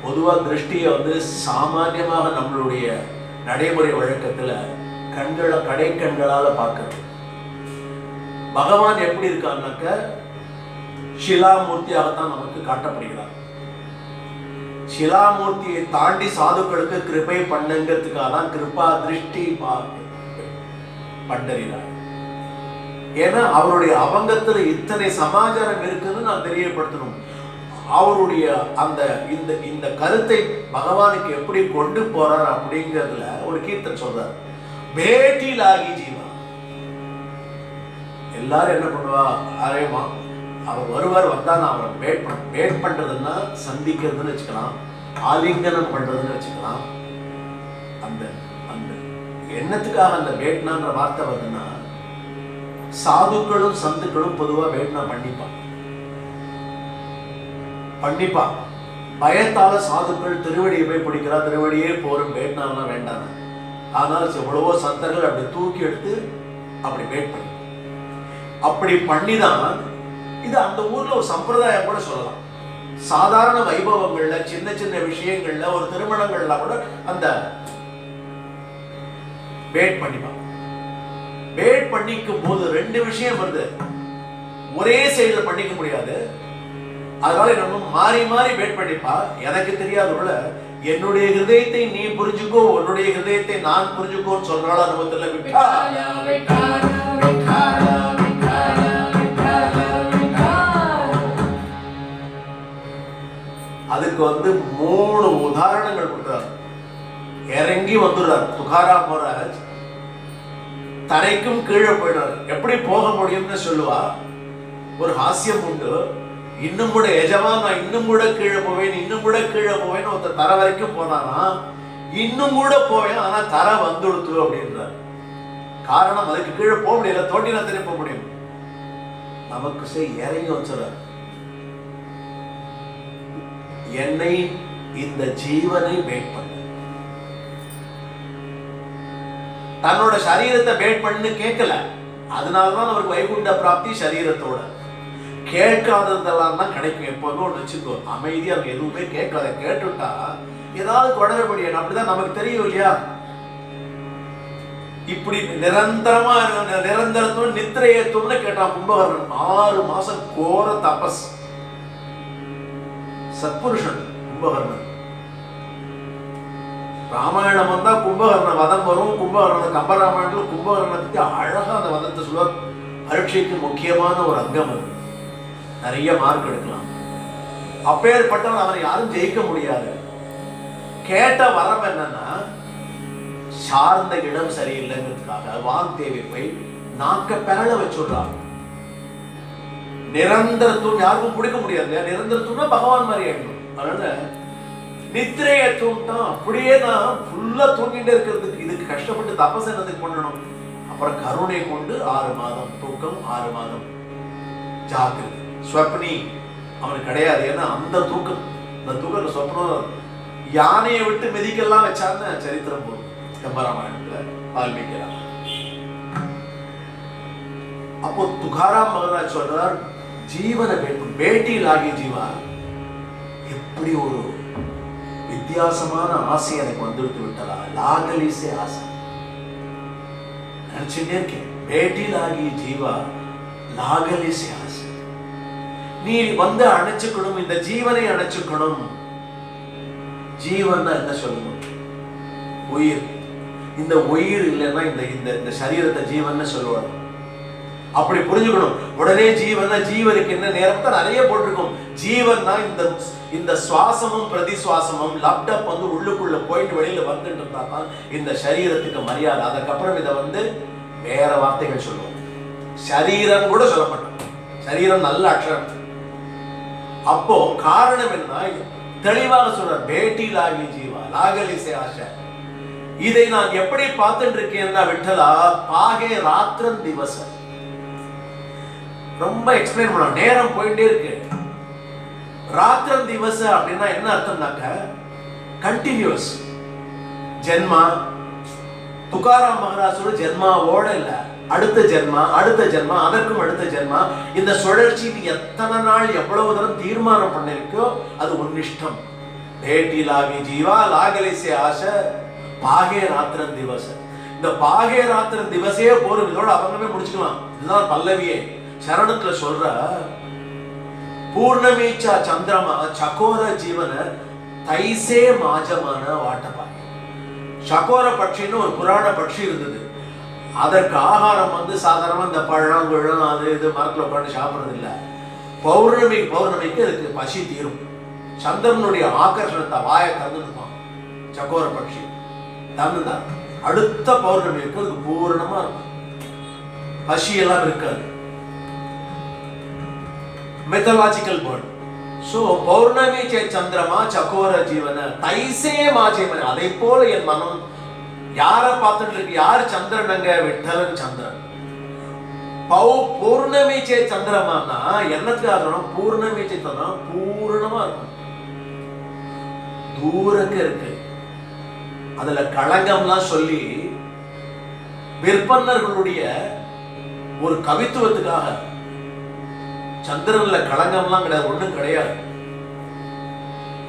பொதுவா திருஷ்டியை சாமான்யமாக நம்மளுடைய நடைமுறை வழக்கத்துல கண்களை கடை கண்களால பார்க்கறது பகவான் எப்படி இருக்கான்னாக்க ஷிலாமூர்த்தியாகத்தான் நமக்கு காட்டப்படுகிறார் ஷிலாமூர்த்தியை தாண்டி சாதுக்களுக்கு கிருபை பண்ணுங்கிறதுக்காக தான் கிருபா திருஷ்டி பண்டறினார் ஏன்னா அவருடைய அபங்கத்துல இத்தனை சமாச்சாரம் இருக்குன்னு நான் தெரியப்படுத்தணும். அவருடைய அந்த இந்த இந்த கருத்தை பகவானுக்கு எப்படி கொண்டு போறார் அப்படிங்கிறதுல ஒரு கீர்த்தன் சொல்றார், பேட்டி லாகி ஜீவா. எல்லாரும் என்ன பண்ணுவா, அரேமா அவர் வருவார், வந்தா நான் அவரை பேட் பண்றதுன்னா சந்திக்கிறதுன்னு வச்சுக்கலாம், ஆலிங்கனம் பண்றதுன்னு வச்சுக்கலாம். அந்த அந்த எண்ணத்துக்காக அந்த பேட்னான்ற வார்த்தை வருதுன்னா, சாதுக்களும் சந்துக்களும் பொதுவா பேட்னா பண்ணிப்பா. பயத்தால சாதுக்கள் திருவடியை போய் பிடிக்கிறா, திருவடியே போரும், பேட்னா வேண்டாம். ஆனால் எவ்வளவோ சந்தர்கள் அப்படி தூக்கி எடுத்து அப்படி பேட் பண்ணி அப்படி பண்ணிதான் இது அந்த ஊர்ல ஒரு சம்பிரதாயம் கூட சொல்லலாம். சாதாரண வைபவங்கள்ல, சின்ன சின்ன விஷயங்கள்ல, ஒரு திருமணங்கள்ல கூட அந்த பேட் பண்ணிப்பாங்க. பேட் பண்ணிக்கும் போது ரெண்டு விஷயம் வருது, ஒரே சைடுல பண்ணிக்க முடியாது. அதனால நம்ம மாறி மாறி பேட் பண்ணிப்பா. எனக்கு தெரியாதவள என்னுடைய ஹிருதயத்தை நீ புரிஞ்சுக்கோ, உன்னுடைய ஹிருதயத்தை நான் புரிஞ்சுக்கோன்னு சொல்றாள் அனுபவத்துல. விட்டா அதுக்கு 3 உதாரணங்கள் கொடுக்கிறார். இறங்கி வந்துடுறார் துகாராம் மகாராஜ், தரைக்கும் கீழே போயிடுறார். எப்படி போக முடியும்னு சொல்லுவா. ஒரு ஹாஸ்யம் உண்டு, இன்னும் கூட எஜமா நான் இன்னும் கூட கீழே போவேன், இன்னும் கூட கீழே போவேன்னு ஒருத்தர் தர வரைக்கும் போனானா, இன்னும் கூட போவேன் ஆனா தர வந்துடுத்து அப்படின்றார். காரணம் அதுக்கு கீழே போக முடியல, தோண்டினா தானே போக முடியும். நமக்கு இறங்கி வச்சுறார். என்னை இந்த ஜீவனை பேட் பண்ண, தன்னோட சரீரத்தை பேட் பண்ணு கேட்கல. அதனாலதான் அவருக்கு வைகுண்ட பிராப்தி சரீரத்தோட. கேட்காததெல்லாம் தான் கிடைக்கும். எப்போதும் ஒன்று வச்சுக்கோ, அமைதியா அவங்க எதுவுமே கேட்காத. கேட்டுட்டா ஏதாவது தொடரப்படியா, அப்படிதான் நமக்கு தெரியும் இல்லையா. இப்படி நிரந்தரத்துவம் நித்திரையத்துவம்னு கேட்டான் கும்பகர்ணன். 6 மாசம் கோர தபஸ். சத்புருஷன் கும்பகர்ணன். ராமாயணம் வந்தா கும்பகர்ண வதம் வரும். கும்பகர்ண கம்பராமாயணத்துல கும்பகர்ணனை பத்தி அழகா அந்த வதத்தை சொல்லுவார். பரீட்சைக்கு முக்கியமான ஒரு அங்கம் அது. நிறைய மார்க் எடுக்கலாம். அப்பேற்பட்டவன் அவரை யாரும் ஜெயிக்க முடியாது. கேட்ட வரம் என்னன்னா, சார்ந்த இடம் சரியில்லைங்கிறதுக்காக வாக்தேவி போய் நாக்க பெரள வச்சுடுறாங்க. நிரந்தரத்துவம் யாருக்கும் பிடிக்க முடியாது. நிரந்தரத்துவம்னா பகவான் மாதிரி ஆயிடும். அதனால நித்திரையத்துவம் தான். அப்படியே நான் ஃபுல்லா தூங்கிட்டே இருக்கிறதுக்கு இதுக்கு கஷ்டப்பட்டு தபஸ் என்னதுக்கு பண்ணணும். அப்புறம் கருணை கொண்டு 6 மாதம் தூக்கம், 6 மாதம் ஜாக்கிரதை. ஸ்வப்னி அவனுக்கு கிடையாது. ஏன்னா அந்த தூக்கம், அந்த தூக்கத்துல சொப்னம் யானையை விட்டு மிதிக்கெல்லாம் வச்சான்னு சரித்திரம் போகும் கம்பராமாயணத்துல வால்மீகியா. அப்போ துகாராம் மகாராஜ் சொல்றார், ஜீவனை பேட்டி லாகி ஜீவா. எப்படி ஒரு வித்தியாசமான ஆசை எனக்கு வந்துடுத்து விட்டதா. லாகலிசே ஆசை நினைச்சுட்டே இருக்கேன். பேட்டி லாகி ஜீவா, லாகலிசே ஆசை. நீ அணைச்சுக்கணும், இந்த ஜீவனை அணைச்சுக்கணும். ஜீவன் என்ன சொல்லணும்? உயிர். இந்த உயிர் இல்லைன்னா இந்த சரீரத்தை ஜீவன் சொல்லுவாங்க. அப்படி புரிஞ்சுக்கணும். உடனே ஜீவனுக்கு என்ன நேரம் தான் நிறைய போட்டிருக்கும். ஜீவன்னா இந்த சுவாசமும் பிரதிசுவாசமும் லேப்டாப் உள்ளுக்குள்ள போயிட்டு வெளியில வந்துட்டு இருந்தா தான் இந்த சரீரத்துக்கு மரியாதை. அதுக்கப்புறம் இதை வேற வார்த்தைகள் சொல்லுவோம். சரீரம் கூட சொல்லப்பட்டோம். சரீரம் நல்ல அக்ஷரம். அப்போ காரணம் என்ன? தெளிவாக சொல்ற, பேட்டி லாகி ஜீவா லாகலிசே ஆசை. இதை நான் எப்படி பார்த்துட்டு இருக்கேன்னா, விட்டலா பாகே ராத்திரன் திவச. ரொம்ப எக்ஸ்பிளைன் பண்ண நேரம் போயிட்டே இருக்கு. ராத்திரன் திவச அப்படின்னா என்ன அர்த்தம்னாக்க, கண்டினியூஸ் ஜென்மா. துகாராம் மகாராஜோட ஜென்மாவோட இல்ல, அடுத்த ஜென்மா, அடுத்த ஜென்மா, அதற்கும் அடுத்த ஜென்மா. இந்த சுழற்சி எத்தனை நாள் எவ்வளவு தரம் தீர்மானம் பண்ணிருக்கோ அது உன்னிஷ்டம். பேட்டி லாகி ஜீவா லாகலிசே ஆசை பாகே ராத்திரன் திவச. இந்த பாகே ராத்திரன் திவசே போரும். இதோட அவங்கமே முடிச்சுக்கலாம். இதுதான் பல்லவியே. சரணத்துல சொல்ற, பூர்ணமீச்சா சந்திரமா சகோர ஜீவன தைசே மாஜமான வாட்டப்பா. சகோர பட்சின்னு ஒரு புராண பட்சி இருந்தது. அதற்கு ஆகாரம் சாதாரணமா இந்த பழம் குழம் அது இது மரத்துல உட்காந்து சாப்பிட்றது இல்லை. பௌர்ணமிக்கு அதுக்கு பசி தீரும். சந்திரனுடைய ஆகர்ஷணத்தை வாயை தந்துருப்பான் சக்கோர பட்சி தந்துதான். அடுத்த பௌர்ணமிக்கு அதுக்கு பூரணமா இருக்கும், பசியெல்லாம் இருக்காது. Mythological bird. சோ பௌர்ணமி சே சந்திரமா சக்கோர ஜீவன தைசே மாஜீவன. அதை போல என் மனம் யாரை பார்த்துட்டு இருக்கு? யாரு சந்திரன்? அங்க விட்டலன் சந்திரன். பௌர்ணமி சே சந்திரமானா என்னத்துக்காக? பூர்ணமி சே சந்திரம் பூரணமா இருக்கும், தூரக்கு இருக்கு. அதுல களங்கம்லாம் சொல்லி விற்பனர்களுடைய ஒரு கவித்துவத்துக்காக சந்திரன்ல களங்கம்லாம் கிடையாது, ஒண்ணும் கிடையாது.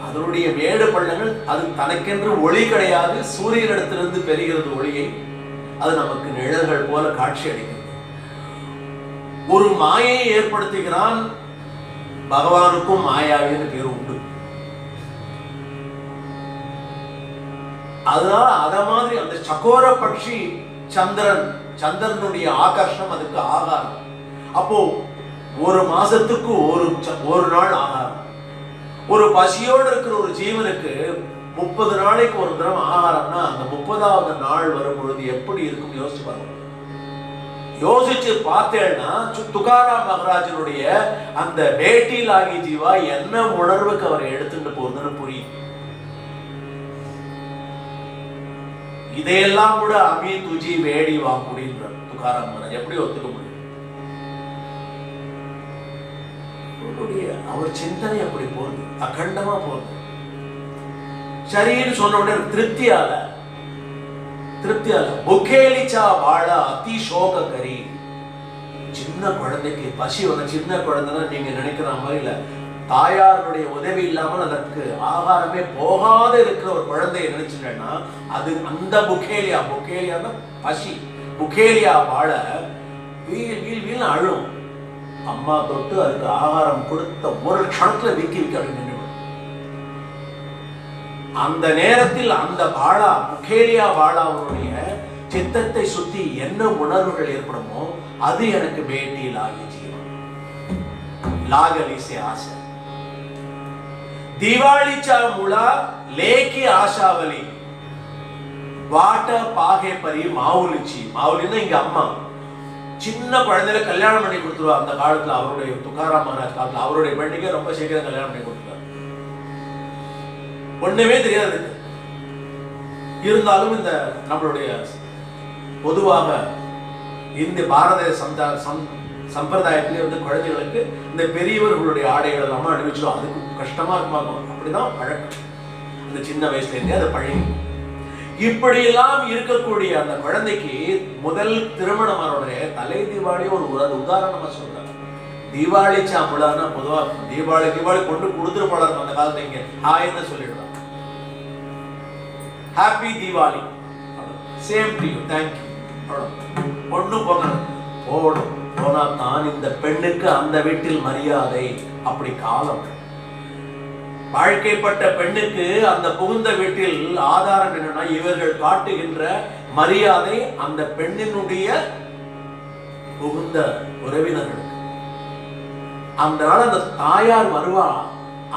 அதனுடைய மேடு பள்ளங்கள் அது தனக்கென்று ஒளி கிடையாது. சூரியனிடத்திலிருந்து பெறுகிறது ஒளியை. அது நமக்கு நிழல்கள் போல காட்சி அளிக்கிறது. ஒரு மாயை ஏற்படுத்துகிறான். பகவானுக்கும் மாயாவின்னு பேர் உண்டு. அதனால அத மாதிரி அந்த சக்கோர பட்சி சந்திரனுடைய ஆகர்ஷணம் அதுக்கு ஆகாரம். அப்போ ஒரு மாசத்துக்கு ஒரு நாள் ஆகாரம். ஒரு பசியோடு இருக்கிற ஒரு ஜீவனுக்கு 30 நாளைக்கு ஒரு தரம் ஆகாரம்னா அந்த 30வது நாள் வரும் பொழுது எப்படி இருக்கும் யோசிச்சு பாருங்க. யோசிச்சு பார்த்தேன்னா துகாராம் மகாராஜனுடைய அந்த பேட்டி லாகி ஜீவா என்ன உணர்வுக்கு அவரை எடுத்துட்டு போகுதுன்னு புரியும். இதையெல்லாம் கூட அமி துஜி வேடி வா முடின்ற துகாராம் மகாராஜ் எப்படி ஒத்துக்க முடியும்? அவர் சிந்தனை அப்படி போகுது, அகண்டமா போகுது. சரின்னு சொன்ன உடனே திருப்தியால புகேலிச்சா வாழ அதி சோக கரி. சின்ன குழந்தைக்கு பசி வந்த சின்ன குழந்தைன்னா நீங்க நினைக்கிற மாதிரி இல்ல. தாயாருடைய உதவி இல்லாமல் அதற்கு ஆகாரமே போகாத இருக்கிற ஒரு குழந்தையை நினைச்சுட்டேன்னா அது அந்த புகேலியா பசி. புகேலியா வாழ வீல் அழும். அம்மா தொட்டு அதுக்கு ஆகாரம் கொடுத்த ஒரு க்ஷணத்துல விக்கி அப்படின்னு நின்று. அந்த நேரத்தில் அந்த புகேலியா வாழாவுடைய சித்தத்தை சுத்தி என்ன உணர்வுகள் ஏற்படுமோ அது எனக்கு பேட்டி லாகி ஜீவன் லாகலிசே ஆசை. दिवाळीच्या मुळा लेकी आशावली वाट पागे परी माऊलीची. माऊलीना இங்க அம்மா. சின்ன குழந்தையில கல்யாணம் பண்ணி கொடுத்துருவா. அந்த காலத்துல அவருடைய துகாராம் மகாராஜ் காலத்துல அவருடைய பெண்ணுக்கே ரொம்ப சீக்கிரம் கல்யாணம் பண்ணி கொடுத்துருவார். ஒண்ணுமே தெரியாது. இருந்தாலும் இந்த நம்மளுடைய பொதுவாக இந்த பாரத சம்பிரதாயத்திலே குழந்தைகளுக்கு இந்த பெரியவர்களுடைய ஆடைகள் எல்லாம் அணிவிச்சோம். அதுக்கு கஷ்டமா இருக்குமாக்கும். அப்படிதான் பழக்கம். அந்த சின்ன வயசுல இருந்தே அதை பழகி இப்படியெல்லாம் இருக்கக்கூடிய அந்த குழந்தைக்கு முதல் திருமணமான உடனே தலை தீபாவளி ஒரு உதாரணமா சொல்றாங்க. தீபாவளி சாம்பலான்னா பொதுவா தீபாவளி கொண்டு கொடுத்துட்டு போடாது. அந்த காலத்துல இங்க ஹாய்ன்னு சொல்லிடுறாங்க. Happy Deepavali, same to you, thank you. ஒண்ணு போடும் போனா தான் இந்த பெண்ணுக்கு அந்த வீட்டில் மரியாதை. அப்படி காலம் வாழ்க்கைப்பட்ட பெண்ணுக்கு அந்த புகுந்த வீட்டில் ஆதாரம் என்னன்னா இவர்கள் காட்டுகின்ற மரியாதை அந்த பெண்ணினுடைய புகுந்த உறவினர்களுக்கு. அந்த நாள் அந்த தாயார் வருவா.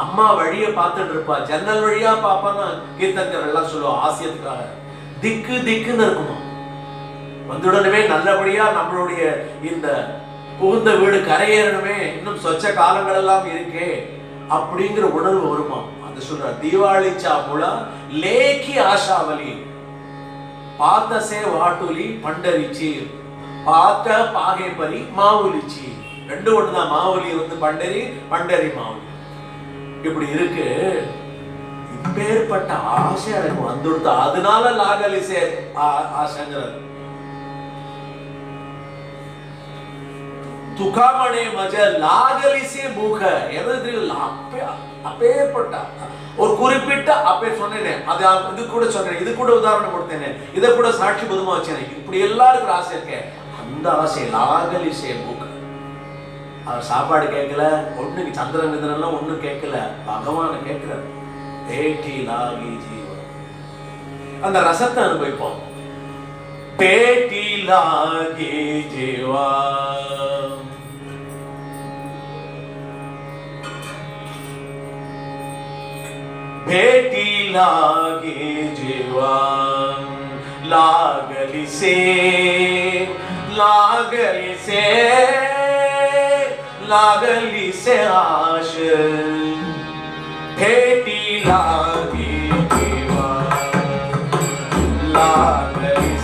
அம்மா வழிய பார்த்துட்டு இருப்பா. ஜன்னல் வழியா பாப்பான்னு கீர்த்தங்கர் எல்லாம் சொல்லுவா ஆசியத்துக்காக. திக்கு திக்குன்னு இருக்குமா. வந்துடனே நல்லபடியா நம்மளுடைய இந்த புகுந்த வீடு கரையேறணுமே, இன்னும் சொச்ச காலங்கள் எல்லாம் இருக்கே அப்படிங்கிற உணர்வு வருமா. அது சொல்ற தீபாவளி சாமுலா லேக்கி ஆஷாவலி பாத்தசே வாட்டுலி பண்டரிச்சி பாத்த பாகை பரி மாவுலிச்சி. ரெண்டு ஒண்ணுதான். மாவுலி பண்டரி, பண்டரி மாவுலி. இப்படி இருக்கு. இப்பேற்பட்ட ஆசை எனக்கு வந்துடுது. அதனால லாகலிசே ஆசைங்கிறது. துகாமணே மஜ லாகலிசே பூக. எது அப்பேற்பட்ட ஒரு குறிப்பிட்ட அப்பே சொன்னேனே, அது இது கூட சொன்னேன், இது கூட உதாரணம் கொடுத்தேனே, இதை கூட சாட்சி பொதுமா வச்சேனே. இப்படி எல்லாருக்கும் ஆசை இருக்க. அந்த ஆசை லாகலிசே பூக. அவர் சாப்பாடு கேட்கல, ஒண்ணு சந்திரன் இதெல்லாம் ஒண்ணும் கேட்கல, பகவான கேட்கிற பேட்டி லாகி ஜீவன். அந்த ரசத்தை அனுபவிப்போம். भेटी लागे जेव्हा भेटी लागे जेव्हा लागली से आश भेटी लागे जेव्हा लागली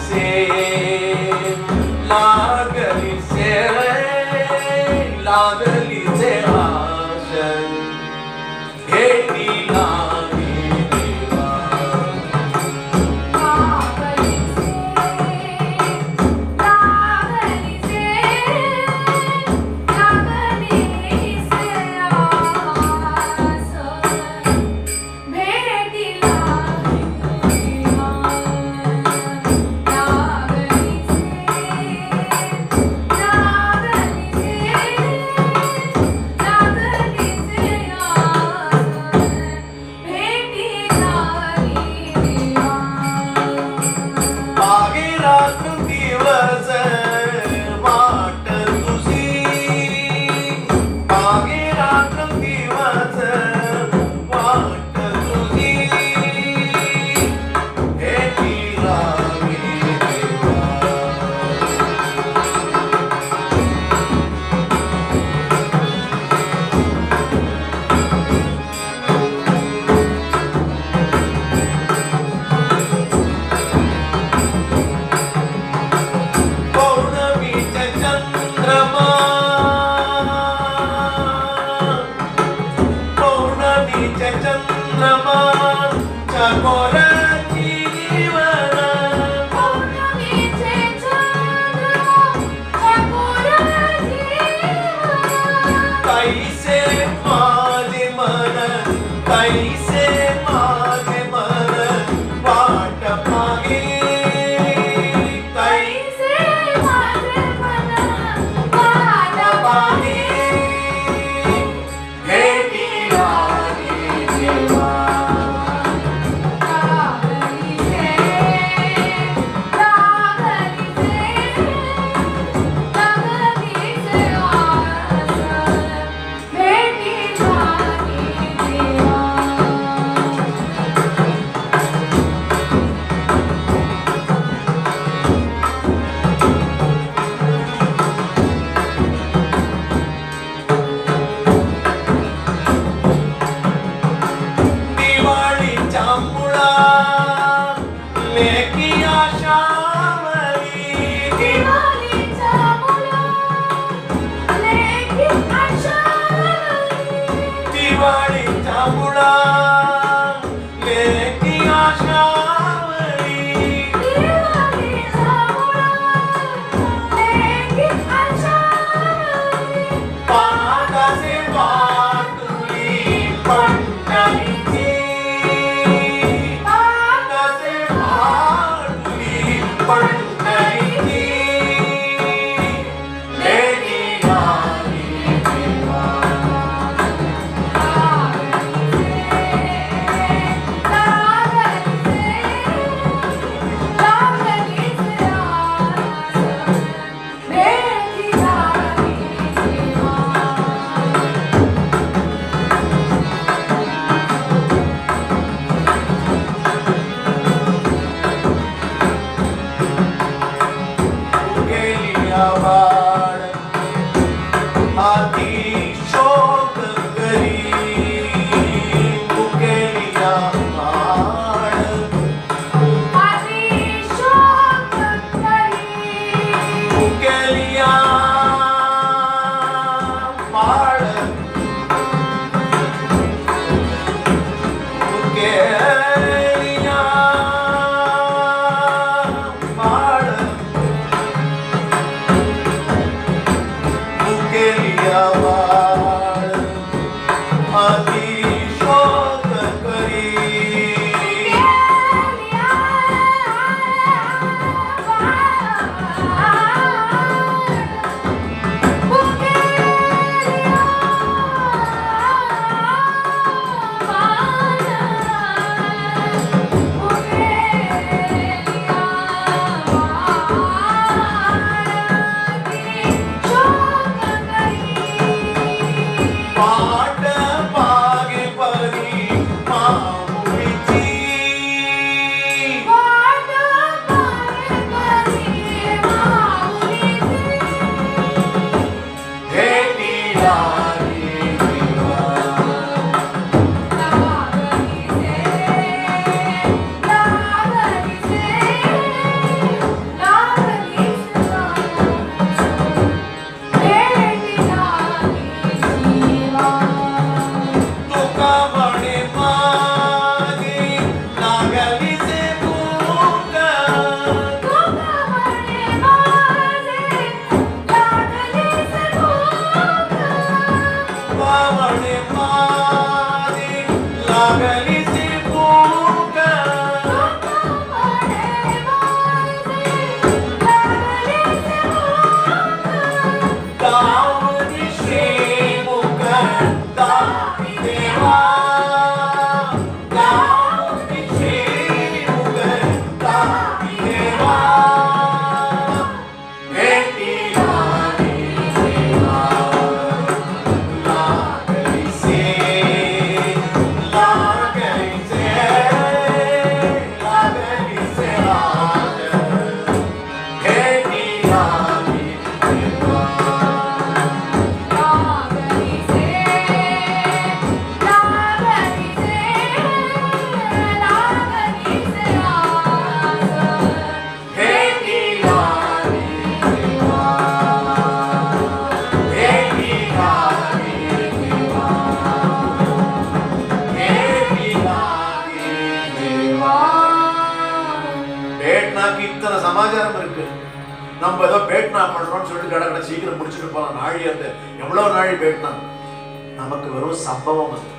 से आश भेटी लागे जेव्हा நம்ம ஏதோ பேட்னா பண்றோம்னு சொல்லிட்டு கடை சீக்கிரம் முடிச்சுட்டு போலாம். நாழி அந்த எவ்வளவு நாழி பேட்னா நமக்கு வெறும் சம்பவம் அது.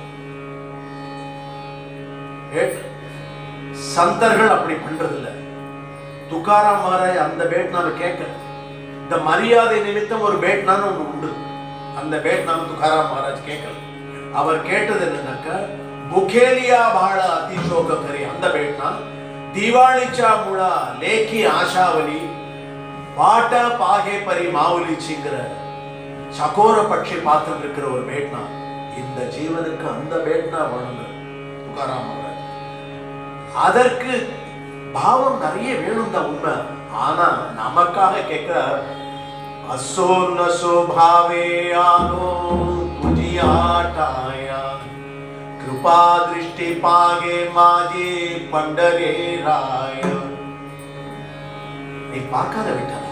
சந்தர்கள் அப்படி பண்றது இல்ல. துக்காராம் மகாராஜ் அந்த பேட்னாவை கேட்கல. இந்த மரியாதை நிமித்தம் ஒரு பேட்னான்னு ஒண்ணு உண்டு. அந்த பேட்னாவை துக்காராம் மகாராஜ் கேட்கல. அவர் கேட்டது என்னன்னாக்கா புகேலியா பாழ அதிசோகரி அந்த பேட்னா, திவாளிச்சா முழா லேக்கி ஆஷாவலி பாட்டா பாகே பரி மாவுலிச்சிங்கிற சகோர பட்சி பார்த்துட்டு இருக்கிற ஒரு பேட்னா. இந்த ஜீவனுக்கு அந்த பேட்னா வேணுங்க துக்காராம் மகாராஜ். அதற்கு பாவம் நிறைய வேணும் தான் உண்மை. ஆனா நமக்காக கேட்கிற असो नसो भावे आनो तुझी आटाया कृपा दृष्टी पागे माझी पंढरे राय. நீ பார்க்காத விட்டால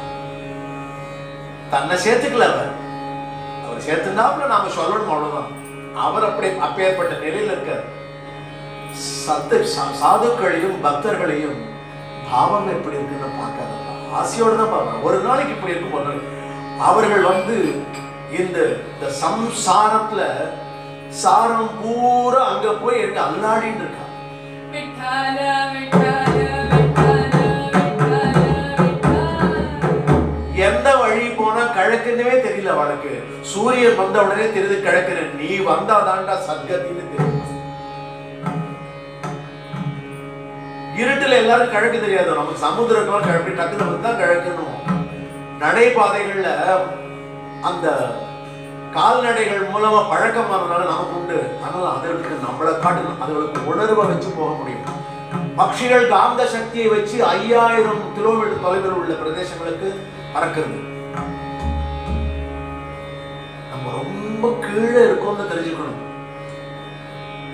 தன்னை சேர்த்துக்கல. அவர் சேர்த்துனாப்புல நாம சொல்லணும் அவ்வளவுதான். அவர் அப்படி அப்பேற்பட்ட நிலையில இருக்க சாதுக்களையும் பக்தர்களையும் பாவம் எப்படி இருக்குன்னு பார்க்காத, ஆசையோடு தான் பார்க்கணும். ஒரு நாளைக்கு இப்படி இருக்கும், ஒரு நாளைக்கு அவர்கள் இந்த சம்சாரத்துல சாரம் பூரா அங்க போய் எங்க அல்லாடின்னு இருக்கா. எந்த வழி போனா கிழக்குன்னே தெரியல அவளுக்கு. சூரியன் வந்த உடனே தெரியுது கிழக்கு. நீ வந்தாதான்டா சத்கத்தின்னு தெரியும். இருட்டுல எல்லாரும் கிழக்கு தெரியாது. நமக்கு சமுத்திரத்துல கிழக்கு டக்குன்னு வந்து தான் கிழக்குன்னு. நடைபாதைகள்ல அந்த கால்நடைகள் மூலமா பழக்கமானதுனால நமக்கு உண்டு. அதனால அதற்கு நம்மளை காட்டணும், அதுகளுக்கு உணர்வை வச்சு போக முடியும். பட்சிகள் காந்த சக்தியை வச்சு 5000 கிலோமீட்டர் தொலைவில் உள்ள பிரதேசங்களுக்கு பறக்கிறது. நம்ம ரொம்ப கீழே இருக்கோம்னு தெரிஞ்சுக்கணும்.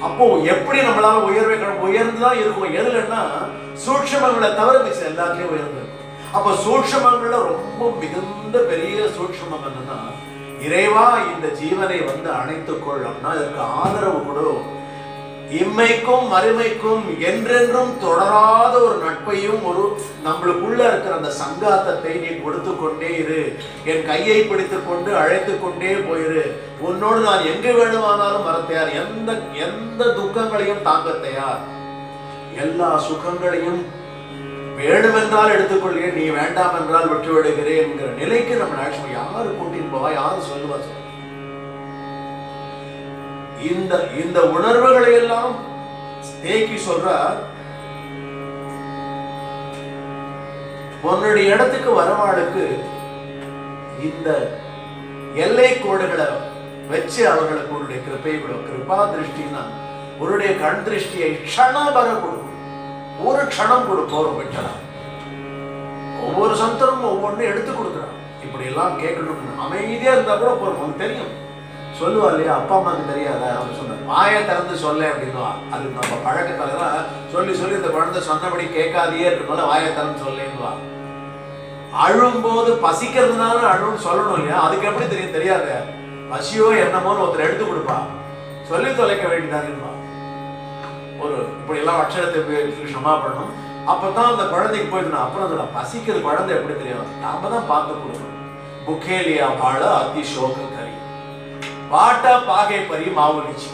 அப்போ எப்படி நம்மளால உயர்ந்துதான் இருக்கும். எதுலன்னா சூட்சமங்களை தவிர மிச்சம் எல்லாத்தையும் உயர்ந்து. அப்ப சூட்சமங்கள்ல ரொம்ப மிகுந்த பெரிய சூட்சமம் என்னன்னா, இறைவா இந்த ஜீவனை அணைத்துக் கொள்ளணும்னா இதற்கு ஆதரவு கொடு. இம்மைக்கும் மறுமைக்கும் என்றென்றும் தொடராத ஒரு நட்பையும் ஒரு நம்மளுக்குள்ள இருக்கிற அந்த சங்காத்தத்தை நீ கொடுத்து கொண்டே இரு. என் கையை பிடித்துக் கொண்டு அழைத்து கொண்டே போயிரு. உன்னோடு நான் எங்கு வேணுமானாலும் வர தயார். எந்த துக்கங்களையும் தாங்க தயார். எல்லா சுகங்களையும் வேணுமென்றால் எடுத்துக்கொள்கிறேன், நீ வேண்டாம் என்றால் விட்டு விடுகிறேன் என்கிற நிலைக்கு நம்ம நினைச்சோம். யாரு கூட்டின்னு போவா, யாரு சொல்லுவா? இந்த உணர்வுகளை எல்லாம் தேக்கி சொல்ற, உன்னுடைய இடத்துக்கு வரவாளுக்கு இந்த எல்லை கோடுகளை வச்சு அவர்களுக்கு உன்னுடைய கிருப்பை கொடு. கிருபா திருஷ்டின்னா உன்னுடைய கண் திருஷ்டியை க்ஷணபர கொடு. ஒரு க்ஷணம் கொடு போறோம் விட்டலாம். ஒவ்வொரு சந்தரும் ஒவ்வொன்றும் எடுத்து கொடுக்குறான். இப்படி எல்லாம் கேட்கணும். அமைதியா இருந்தா கூட போறோம். தெரியும் சொல்லுவா இல்லையா, அப்பா அம்மாவுக்கு தெரியாதா? அவங்க சொன்ன வாயை திறந்து சொல்ல அப்படின்னுவா. அது நம்ம பழக்கத்தாலதான் சொல்லி சொல்லி இந்த குழந்தை சொன்னபடி கேட்காதையே இருக்கனால வாயை திறந்து சொல்லுவா. அழும்போது பசிக்கிறதுனால அழுன்னு சொல்லணும் இல்லையா, அதுக்கு எப்படி தெரியும்? தெரியாது. பசியோ என்னமோன்னு ஒருத்தர் எடுத்து கொடுப்பா, சொல்லி தொலைக்க வேண்டியதானுவா. ஒரு இப்படி எல்லாம் அக்ஷரத்தை க்ஷமா பண்ணணும். அப்பதான் அந்த குழந்தைக்கு போயிடணும். அப்புறம் அதோட பசிக்கிறது குழந்தை எப்படி தெரியும்? நாம தான் பார்த்து கொடுக்கணும். புகேலியா பாழ அதி சோக கரி பாட்டா பாகை பரி மாவுலிச்சு.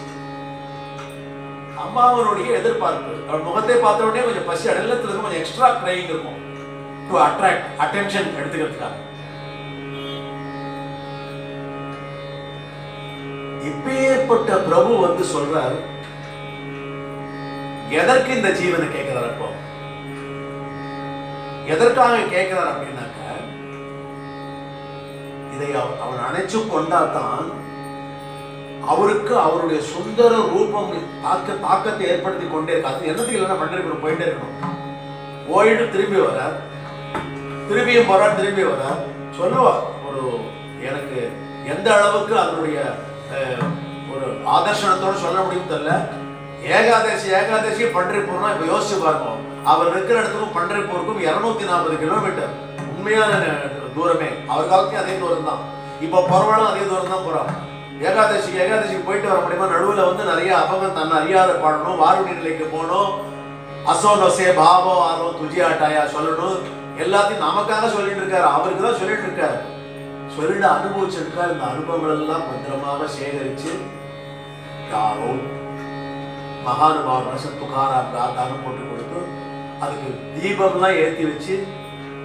அம்மாவனுடைய எதிர்பார்ப்பு, அவன் முகத்தை பார்த்த உடனே கொஞ்சம் பசி அடலத்துல இருக்கும், கொஞ்சம் எக்ஸ்ட்ரா கிரைங் இருக்கும் டு அட்ராக்ட் அட்டென்ஷன் எடுத்துக்கிறதுக்காக. இப்பேற்பட்ட பிரபு சொல்றார், எதற்கு இந்த ஜீவனை கேட்கிறார்? அப்போ எதற்காக கேட்கிறார் அப்படின்னாக்க, இதை அவன் அணைச்சு கொண்டாதான் அவருக்கு அவருடைய சுந்தர ரூபம் தாக்கத்தை ஏற்படுத்தி கொண்டே இருக்காது. என்னத்துக்கு இல்லைன்னா பண்டரிபுரம் போயிட்டே இருக்கணும். போயிட்டு திரும்பி வர, திரும்பியும் போற, திரும்பி வர சொல்லுவார். ஒரு எனக்கு எந்த அளவுக்கு அதனுடைய ஒரு ஆதர்சனத்தோடு சொல்ல முடியும் தெரியல. ஏகாதசி பண்டரிபுரம்னா இப்ப யோசிச்சு பாருங்க. அவர் இருக்கிற இடத்துக்கும் பண்டரிபுருக்கும் 240 கிலோமீட்டர் உண்மையான தூரமே. அவர் காலத்தையும் அதே தூரம் தான். இப்ப பரவாயில்ல அதே தூரம் தான் போறாங்க. ஏகாதசிக்கு போயிட்டு வர முடியுமா? நடுவில் நிறைய அபகம் தன்னை அறியாத பாடணும், வாருணி நிலைக்கு போகணும், அசோ நொசே பாவோ ஆரோ துஜி ஆட்டாயா சொல்லணும், எல்லாத்தையும் நமக்காக சொல்லிட்டு இருக்காரு, அவருக்கு தான் சொல்லிட்டு இருக்காரு. சொல்லிட்டு அனுபவிச்சிருக்காரு. இந்த அனுபவங்கள் எல்லாம் பத்திரமாக சேகரிச்சு யாரோ மகானுபாவ மனுஷன் துகாராம் தானம் போட்டு கொடுத்து அதுக்கு தீபம்லாம் ஏற்றி வச்சு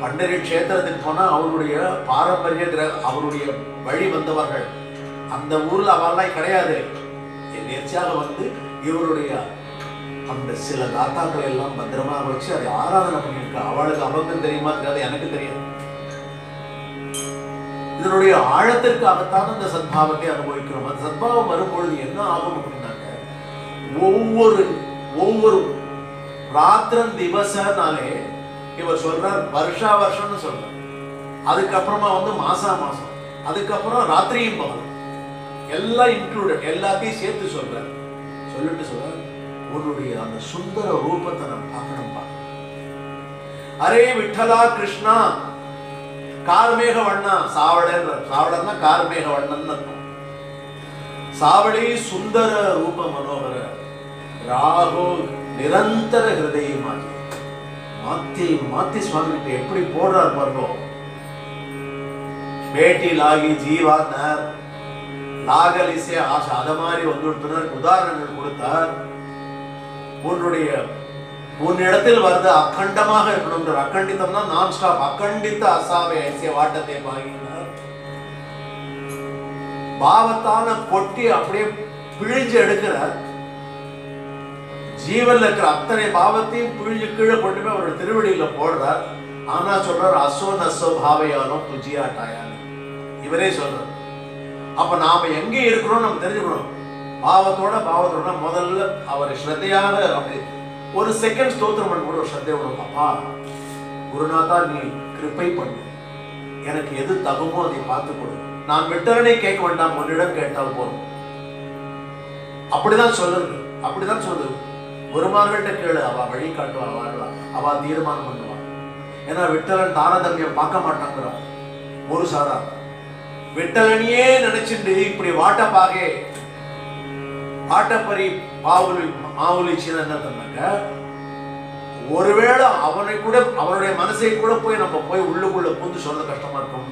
பண்டரி கஷேத்திரத்துக்கு போனா அவருடைய பாரம்பரிய அவருடைய வழி வந்தவர்கள் அந்த ஊர்ல அவெல்லாம் கிடையாது. நேர்ச்சியாக வந்து இவருடைய அந்த சில தாத்தாக்களை எல்லாம் பத்திரமாக வச்சு அதை ஆராதனை பண்ணியிருக்க. அவளுக்கு அவங்களுக்கு தெரியுமா தெரியாது, எனக்கு தெரியாது. இதனுடைய ஆழத்திற்காகத்தான் அந்த சத்பாவத்தை அனுபவிக்கிறோம். அந்த சத்பாவம் வரும்பொழுது என்ன ஆகும் அப்படின்னாக்க, ஒவ்வொரு ராத்திரன் திவசனாலே இவர் சொல்றார் வருஷா வருஷம்னு சொல்றார். அதுக்கப்புறமா வந்து மாசம், அதுக்கப்புறம் ராத்திரியும் பகலும் எல்லாம் இன்க்ளூடட், எல்லாத்தையும் சேர்த்து சொல்றார். சொல்லிட்டு சொல்றார், உன்னுடைய அந்த சுந்தர ரூபத்தை நான் பார்க்கணும். அரே விட்டலா கிருஷ்ணா கார்மேக வண்ணா. சாவடன்னா கார்மேக வண்ணன் அர்த்தம். சாவடி சுந்தர ரூப மனோகர ராகோ நிரந்தர ஹிருதயமாகி. மாத்தி மாத்தி சுவாமி கிட்ட எப்படி போடுறார் பாருங்க. பேட்டி லாகி ஜீவா நர் லாகலிசே ஆசை, அத மாதிரி வந்து உதாரணங்கள் கொடுத்தார். உன்னிடத்தில் வருது அக்கண்டமாக இருக்கணும். அக்கண்டித்தம்னா நான் ஸ்டாப், அக்கண்டித்த அசாவை ஐசிய வாட்டத்தை வாங்கினார். பாவத்தான கொட்டி அப்படியே பிழிஞ்சு எடுக்கிறார். ஜீவன்ல இருக்கிற அத்தனை பாவத்தையும் பிழிஞ்சு கீழே கொண்டு போய் அவரோட திருவடியில போடுறார். ஆனா சொல்றார் அசோ நசோ பாவையாலும் துஜியாட்டாயாலும். இவரே சொல்றார். அப்ப நாம எங்க இருக்கிறோம் நம்ம தெரிஞ்சுக்கணும். பாவத்தோட முதல்ல அவர் ஸ்ரத்தையாக அப்படி ஒரு செகண்ட் ஸ்தோத்திரம் பண்ண கூட ஒரு ஸ்ரத்தை வரும். அப்பா குருநாதா நீ கிருப்பை பண்ணு, எனக்கு எது தகுமோ அதை பார்த்து கொடு. நான் விட்டவனை கேட்க வேண்டாம், உன்னிடம் கேட்டால் போதும். அப்படிதான் சொல்லுது, அப்படிதான் சொல்லுது. குருமார்கிட்ட கேளு, அவ வழி காட்டுவா, வாழலா, அவ தீர்மானம் பண்ணுவா. ஏன்னா விட்டலன் தாரதமியம் பார்க்க மாட்டாங்கிறான். ஒரு சாரா விட்டலனையே நினைச்சுட்டு இப்படி வாட்டப்பாகே ஆட்டப்பரி மாவுலிச்சின்னு என்ன சொன்னாங்க. ஒருவேளை அவனை கூட அவனுடைய மனசை கூட நம்ம போய் உள்ளுக்குள்ள புந்து சொல்ல கஷ்டமா இருக்கும்.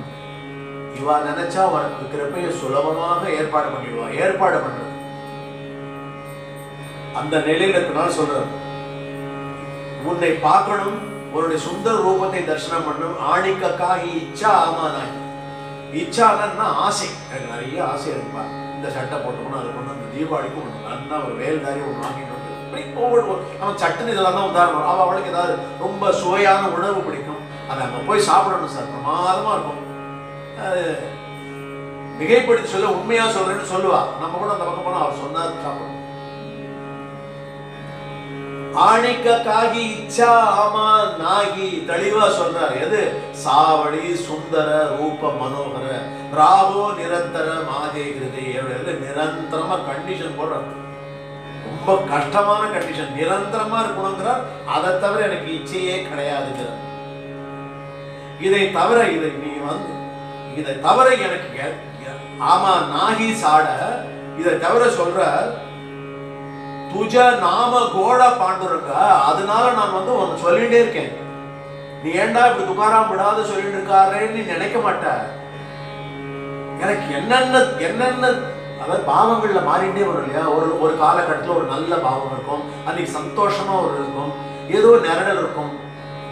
இவா நினைச்சா அவனுக்கு கிருப்பையை சுலபமாக ஏற்பாடு பண்ணிடுவா. ஏற்பாடு பண்றது அந்த நிலையில இருக்கனால சொல்றாரு, உன்னை பார்க்கணும், உன்னுடைய சுந்தர ரூபத்தை தரிசனம் பண்ணணும். ஆணிக்காகி இச்சா ஆமானாய். இச்சானா ஆசை. எனக்கு நிறைய ஆசை இருக்குப்பா, இந்த சட்டை போட்டுக்கணும், அது கொண்டு அந்த தீபாவளிக்கு ஒன்று நல்லா ஒரு வேல்தாரி ஒன்று வாங்கிட்டு வந்து ஒவ்வொரு அவன் சட்டுன்னு இதெல்லாம் தான் உதாரணம். அவளுக்கு ஏதாவது ரொம்ப சுவையான உணவு பிடிக்கும், அதை அங்கே போய் சாப்பிடணும் சார், பிரமாதமா இருக்கும். மிகைப்படுத்தி சொல்ல உண்மையா சொல்றேன்னு சொல்லுவா. நம்ம கூட அந்த பக்கம் போனா அவர் சொன்னா சாப்பிடணும். ஆணிக்காகி இச்சா ஆமா நாகி தெளிவா சொல்றாரு. எது சாவடி சுந்தர ரூப மனோகர ராகோ நிரந்தர மாதே கிருதி. நிரந்தரமா கண்டிஷன் போடுறாரு. ரொம்ப கஷ்டமான கண்டிஷன். நிரந்தரமா இருக்கணுங்கிறார். அதை தவிர எனக்கு இச்சையே கிடையாதுங்கிறார். இதை தவிர இதை தவிர எனக்கு ஆமா நாகி சாட. இதை தவிர சொல்ற துஜ நாம கோட பாண்டுருக்க. அதனால நான் ஒன்னு சொல்லிட்டே இருக்கேன். நீ ஏண்டா இப்படி துகாராம் விடாத சொல்லிட்டு இருக்காருன்னு நீ நினைக்க மாட்ட. எனக்கு என்னென்ன அதாவது பாவங்கள்ல மாறிட்டே வரும் இல்லையா. ஒரு காலகட்டத்தில் ஒரு நல்ல பாவம் இருக்கும், அன்னைக்கு சந்தோஷமா ஒரு இருக்கும், ஏதோ நிரடல் இருக்கும்.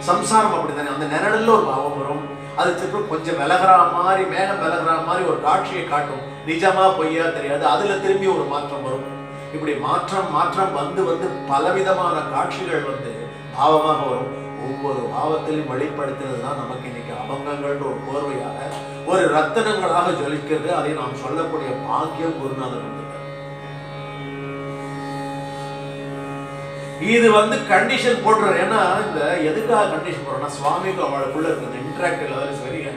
சம்சாரம் அப்படித்தானே, அந்த நிரடல்ல ஒரு பாவம் வரும். அதுக்கு கொஞ்சம் விலகிறா மாதிரி, மேகம் விலகிறா மாதிரி ஒரு காட்சியை காட்டும். நிஜமா பொய்யா தெரியாது. அதுல திரும்பி ஒரு மாற்றம் வரும். இப்படி மாற்றம் வந்து பலவிதமான காட்சிகள் பாவமாக வரும். ஒவ்வொரு பாவத்திலையும் வெளிப்படுத்துறதுதான் நமக்கு இன்னைக்கு அபங்கங்கள் ஒரு கோர்வையாக ஒரு ரத்தனங்களாக ஜொலிக்கிறது. அதை நாம் சொல்லக்கூடிய பாக்கியம் குருநாதர் வந்துட்டார். இது கண்டிஷன் போடுறாரு. ஏன்னா இந்த எதுக்காக கண்டிஷன் போடுறோம்னா, சுவாமிக்கு அவளுக்குள்ள இருக்கிற interactive level is very high.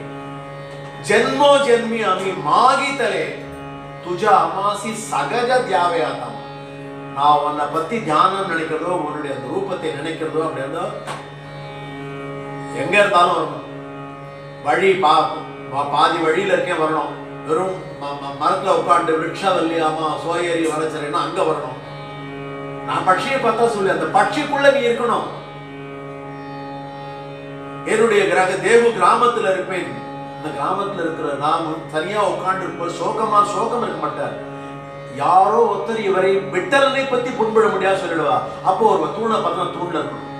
ஜென்மோ ஜென்மி அமி மாகி தலே துஜா அமாசி சகஜ தியாவையாத்தான். நான் உன்னை பத்தி தியானம் நினைக்கிறதோ, உன்னுடைய அந்த ரூபத்தை நினைக்கிறதோ அப்படி இருந்தா எங்க இருந்தாலும் வரணும். வழி பாதி வழியில இருக்கேன் வரணும். வெறும் மரத்துல உட்காந்து விருட்சவல்லியாமா சோயேரி வளர்ச்சரைன்னா அங்க வரணும். நான் பட்சியை பார்த்தா சொல்லி அந்த பட்சிக்குள்ள நீ இருக்கணும். என்னுடைய தேவு கிராமத்துல இருப்பேன். இந்த கிராமத்துல இருக்கிற நாம் தனியா உட்கார்ந்து இருப்போம். சோகம் இருக்க மாட்டார். யாரோ ஒருத்தர் இவரை விட்டலனை பத்தி புண்பட முடியாது சொல்லிடுவா. அப்போ ஒரு தூணை பார்த்தா தூண்ல இருக்கணும்.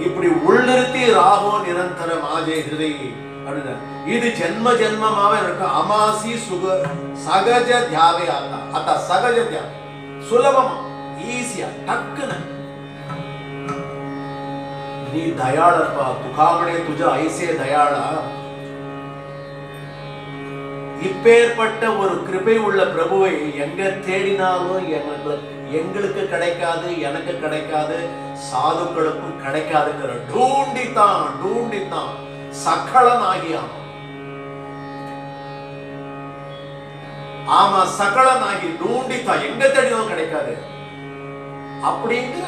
இப்படி உள்ளிருத்தி ராகோ நிரந்தரம் ஆஜே ஹிருதய அப்படின்னா இது ஜென்ம ஜென்மமாவே இருக்கும். அமாசி சகஜ தியாவே அத்த சகஜ தியாவே சுலபமா ஈஸியா டக்குன்னு நீ தயாளப்பா துகாமனே துஜ ஐசே தயாளா. இப்பேற்பட்ட ஒரு கிருபை உள்ள பிரபுவை எங்க தேடினாலும் எங்களுக்கு கிடைக்காது, எனக்கு கிடைக்காது, சாதுக்களுக்கும் கிடைக்காதுங்கிற டூண்டித்தான் சக்களன் ஆகியான். ஆமா சக்களன் ஆகி டூண்டித்தான் எங்க தேடினாலும் கிடைக்காது அப்படிங்கிற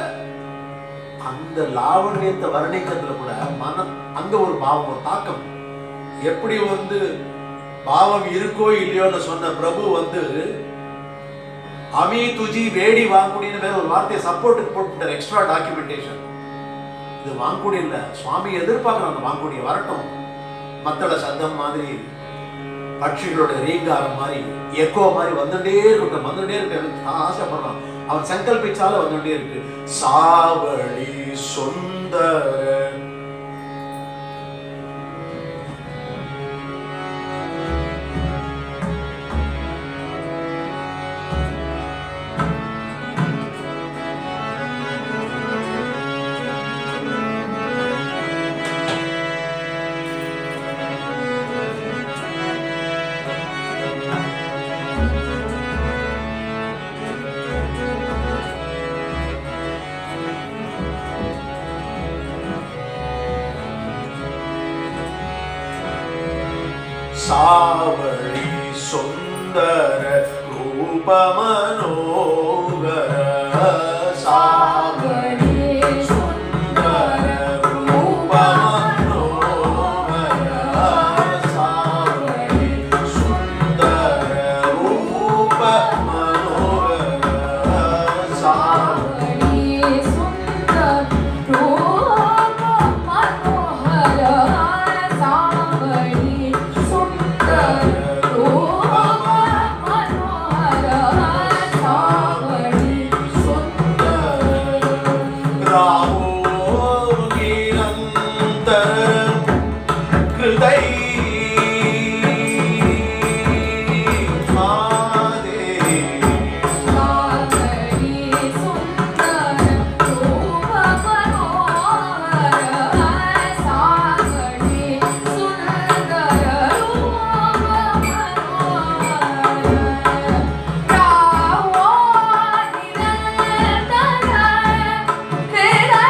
அந்த லாவண்யத்தை வர்ணிக்கிறதுல கூட அங்க ஒரு பாவம், ஒரு தாக்கம். எப்படி பாவம் இருக்கோ இல்லையோன்னு சொன்ன பிரபு அமி துஜி வேடி வாங்குடின்னு வேற ஒரு வார்த்தையை சப்போர்ட்டுக்கு போட்டு எக்ஸ்ட்ரா டாக்குமெண்டேஷன். இது வாங்குடி இல்ல, சுவாமி எதிர்பார்க்கிறோம் அந்த வாங்குடியை வரட்டும். மத்தள சத்தம் மாதிரி, பட்சிகளோட ரீங்காரம் மாதிரி, எக்கோ மாதிரி வந்துட்டே இருக்கு. ஆசைப்படுறான். அவன் சங்கல்பிச்சால வந்துட்டே இருக்கு. சாவளி சுந்தர சாவளி சுந்தர ரூப மனோகர. சாவளி சுந்தர ரூப மனோகர. சாவளி சுந்தர ரூப மனோகர. சாவளி சுந்தர ரூப மனோகர. சாவளி Hare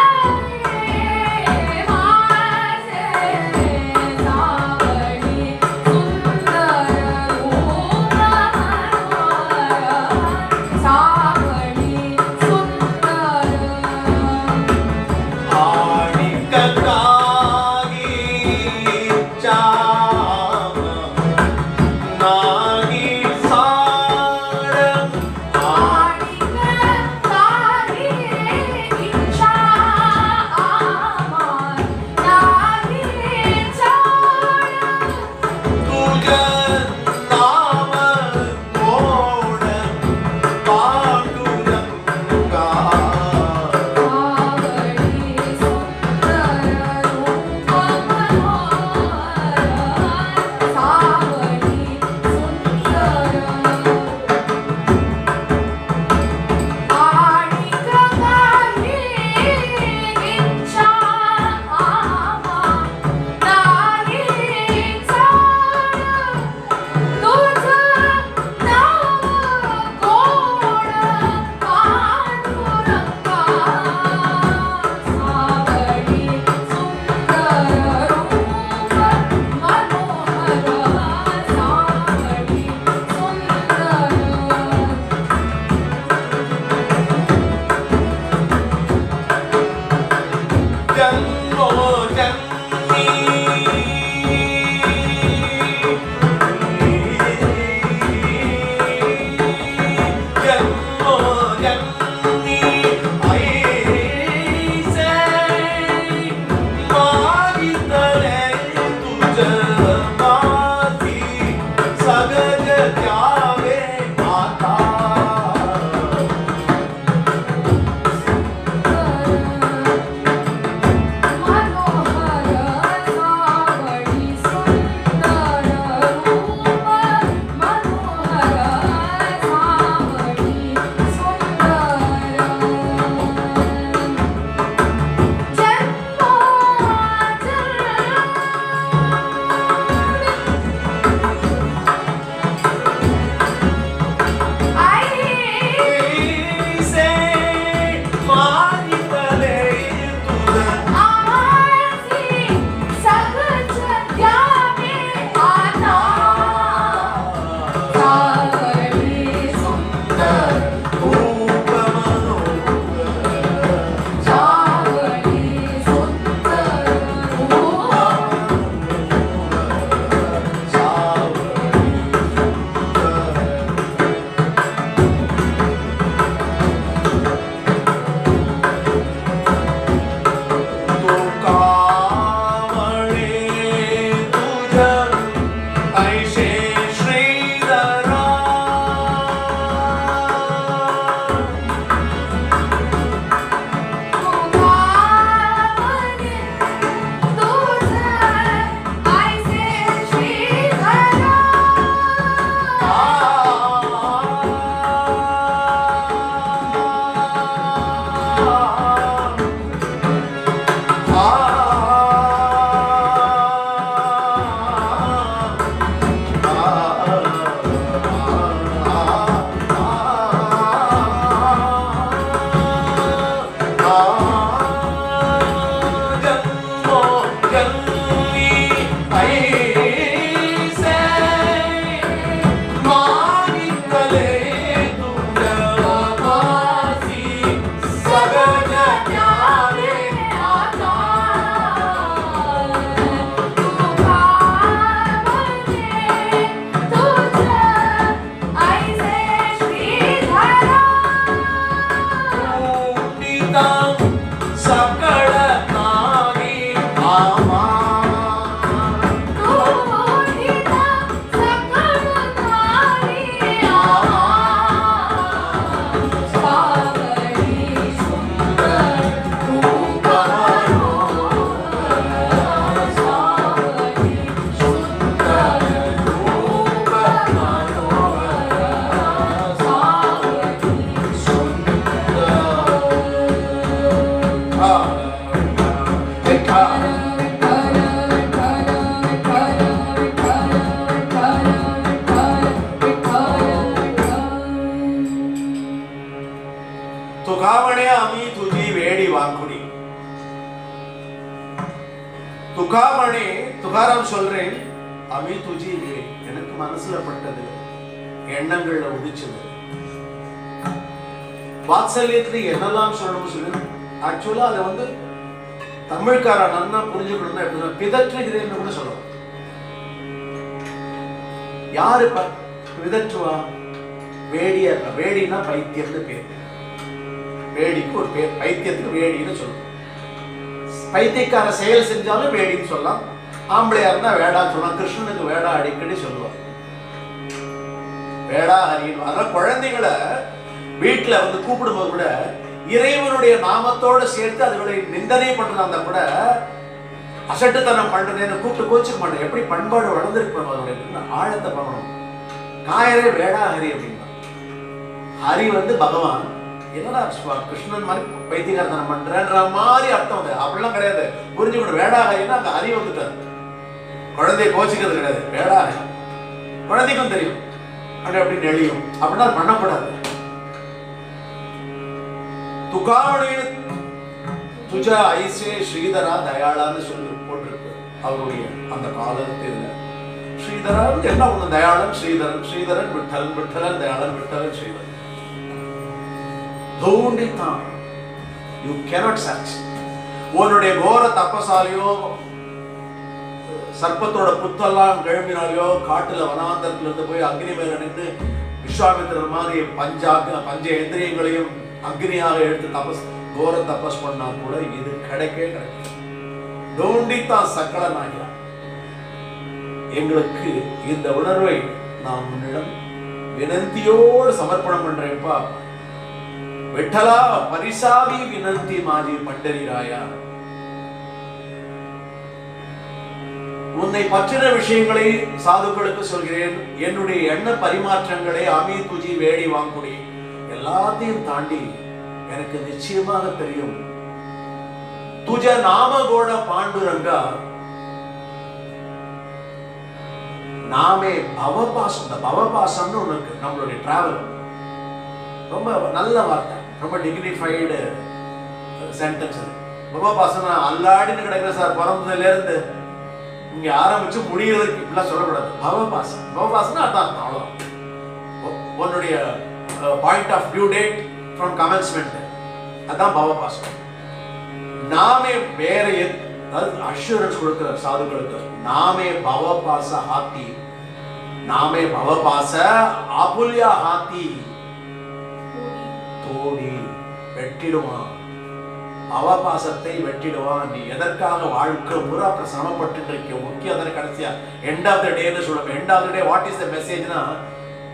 तुकामणे आम्ही तुझी वेडी वाकुडी. तुकामणे துகாராம் சொல்றேன், அமி துஜி வேடி, எனக்கு மனசுல பட்டது, எண்ணங்கள்ல உதிச்சது. வாத்சல்யத்துல என்னெல்லாம் சொல்லணும் சொல்லு. ஆக்சுவலா அதை வந்து தமிழ்கார நன்னா புரிஞ்சுக்கணும்னா எப்படின்னா பிதற்றுகிறேன்னு கூட சொல்லலாம். யாரு பிதற்றுவா? வேடியா. வேடினா பைத்தியம்னு பேர். வேடிக்கு ஒரு பேர், பைத்தியத்துக்கு வேடின்னு சொல்லணும். பைத்தியக்கார செயல் செஞ்சாலும் வேடின்னு சொல்லலாம். ஆம்பளையா இருந்தா வேடான்னு சொல்லலாம். கிருஷ்ணனுக்கு வேடா அடிக்கடி சொல்லுவார், வேடா ஹரின்னு. அதனால குழந்தைகளை வீட்டுல வந்து கூப்பிடும்போது கூட இறைவனுடைய நாமத்தோட சேர்த்து அதுகளை நிந்தனை பண்றதா கூட அசட்டுத்தனம் பண்றதுன்னு கூப்பிட்டு கோச்சுக்க மாட்டேன். எப்படி பண்பாடு வளர்ந்துருக்கு அதோட ஆழத்தை பண்ணணும். காயரே வேடா ஹரி அப்படின்னா, ஹரி வந்து பகவான். என்னடா கிருஷ்ணன் மாதிரி பைத்தியகாரத்தனம் பண்றன்ற மாதிரி அர்த்தம் அது. அப்படிலாம் கிடையாது. புரிஞ்சுக்கணும். வேடா ஹரின்னா அந்த ஹரி வந்துட்டார். குழந்தைய கோச்சிக்கிறது கிடையாது. வேடா ஹரி குழந்தைக்கும் தெரியும், அப்படி நெளியும். அப்படின்னா பண்ணப்படாது. துகாமணி துஜ ஐசே ஸ்ரீதரா தயாளான்னு சொல்லி போட்டிருக்கு அவருடைய அந்த காலத்தில். ஸ்ரீதரா என்ன ஒண்ணு, தயாளன் ஸ்ரீதரன், ஸ்ரீதரன் விட்டலன், விட்டலன் தயாளன், விட்டலன் ஸ்ரீதரன். தோண்டித்தான். You cannot search. உன்னுடைய கோர தப்பசாலையோ சர்ப்பத்தோட புத்தெல்லாம் கிளம்பினாலையோ காட்டுல வனாந்தரத்துல இருந்து போய் அக்னி மேல நின்று விஸ்வாமித்திரர் மாதிரி பஞ்ச இந்திரியங்களையும் அக்னியாக எடுத்து கோர தபஸ் பண்ணா கூட இது கிடைக்கவே கிடைக்கும். தோண்டித்தான் சக்கலன் ஆகிறார். எங்களுக்கு இந்த உணர்வை நாம் உன்னிடம் வினந்தியோடு சமர்ப்பணம் பண்றேன்ப்பா. விட்டலா பரிசாவி வினந்தி மாஜி பண்டரிராயா. உன்னை பற்றின விஷயங்களை சாதுக்களுக்கு சொல்கிறேன். என்னுடைய எண்ண பரிமாற்றங்களை அமி துஜி வேடி வாங்குடி எல்லாத்தையும் தாண்டி எனக்கு நிச்சயமாக தெரியும். துஜ நாமகோட பாண்டுரங்கா நாமே பவபாசம். இந்த பவபாசம்னு உனக்கு நம்மளுடைய டிராவல் ரொம்ப நல்ல வார்த்தை, ரொம்ப டிக்னிஃபைடு சென்டென்ஸ். பவபாசம் அல்லாடின்னு கிடைக்கிற சார், பிறந்ததுல இருந்து இங்க ஆரம்பிச்சு முடிகிறதுக்கு இப்படிலாம் சொல்லக்கூடாது. பவபாசம், பவபாசம் அதான் அவ்வளவுதான். உன்னுடைய point of due date from commencement, அதான் பவபாசம். நாமே வேற அஷூரன்ஸ் கொடுக்கிற சாதுக்களுக்கு, நாமே பவபாச ஹாத்தி, நாமே பவபாச ஆபுல்யா ஹாத்தி. தோடி வெட்டிடுவான், அவபாசத்தை வெட்டிடுவான். நீ எதற்காக வாழ்க்கை பூரா சிரமப்பட்டு இருக்க, முக்கிய அதனை கடைசியா எண்ட் ஆஃப் த டேன்னு சொல்லுவோம். End of the day what is the மெசேஜ்னா,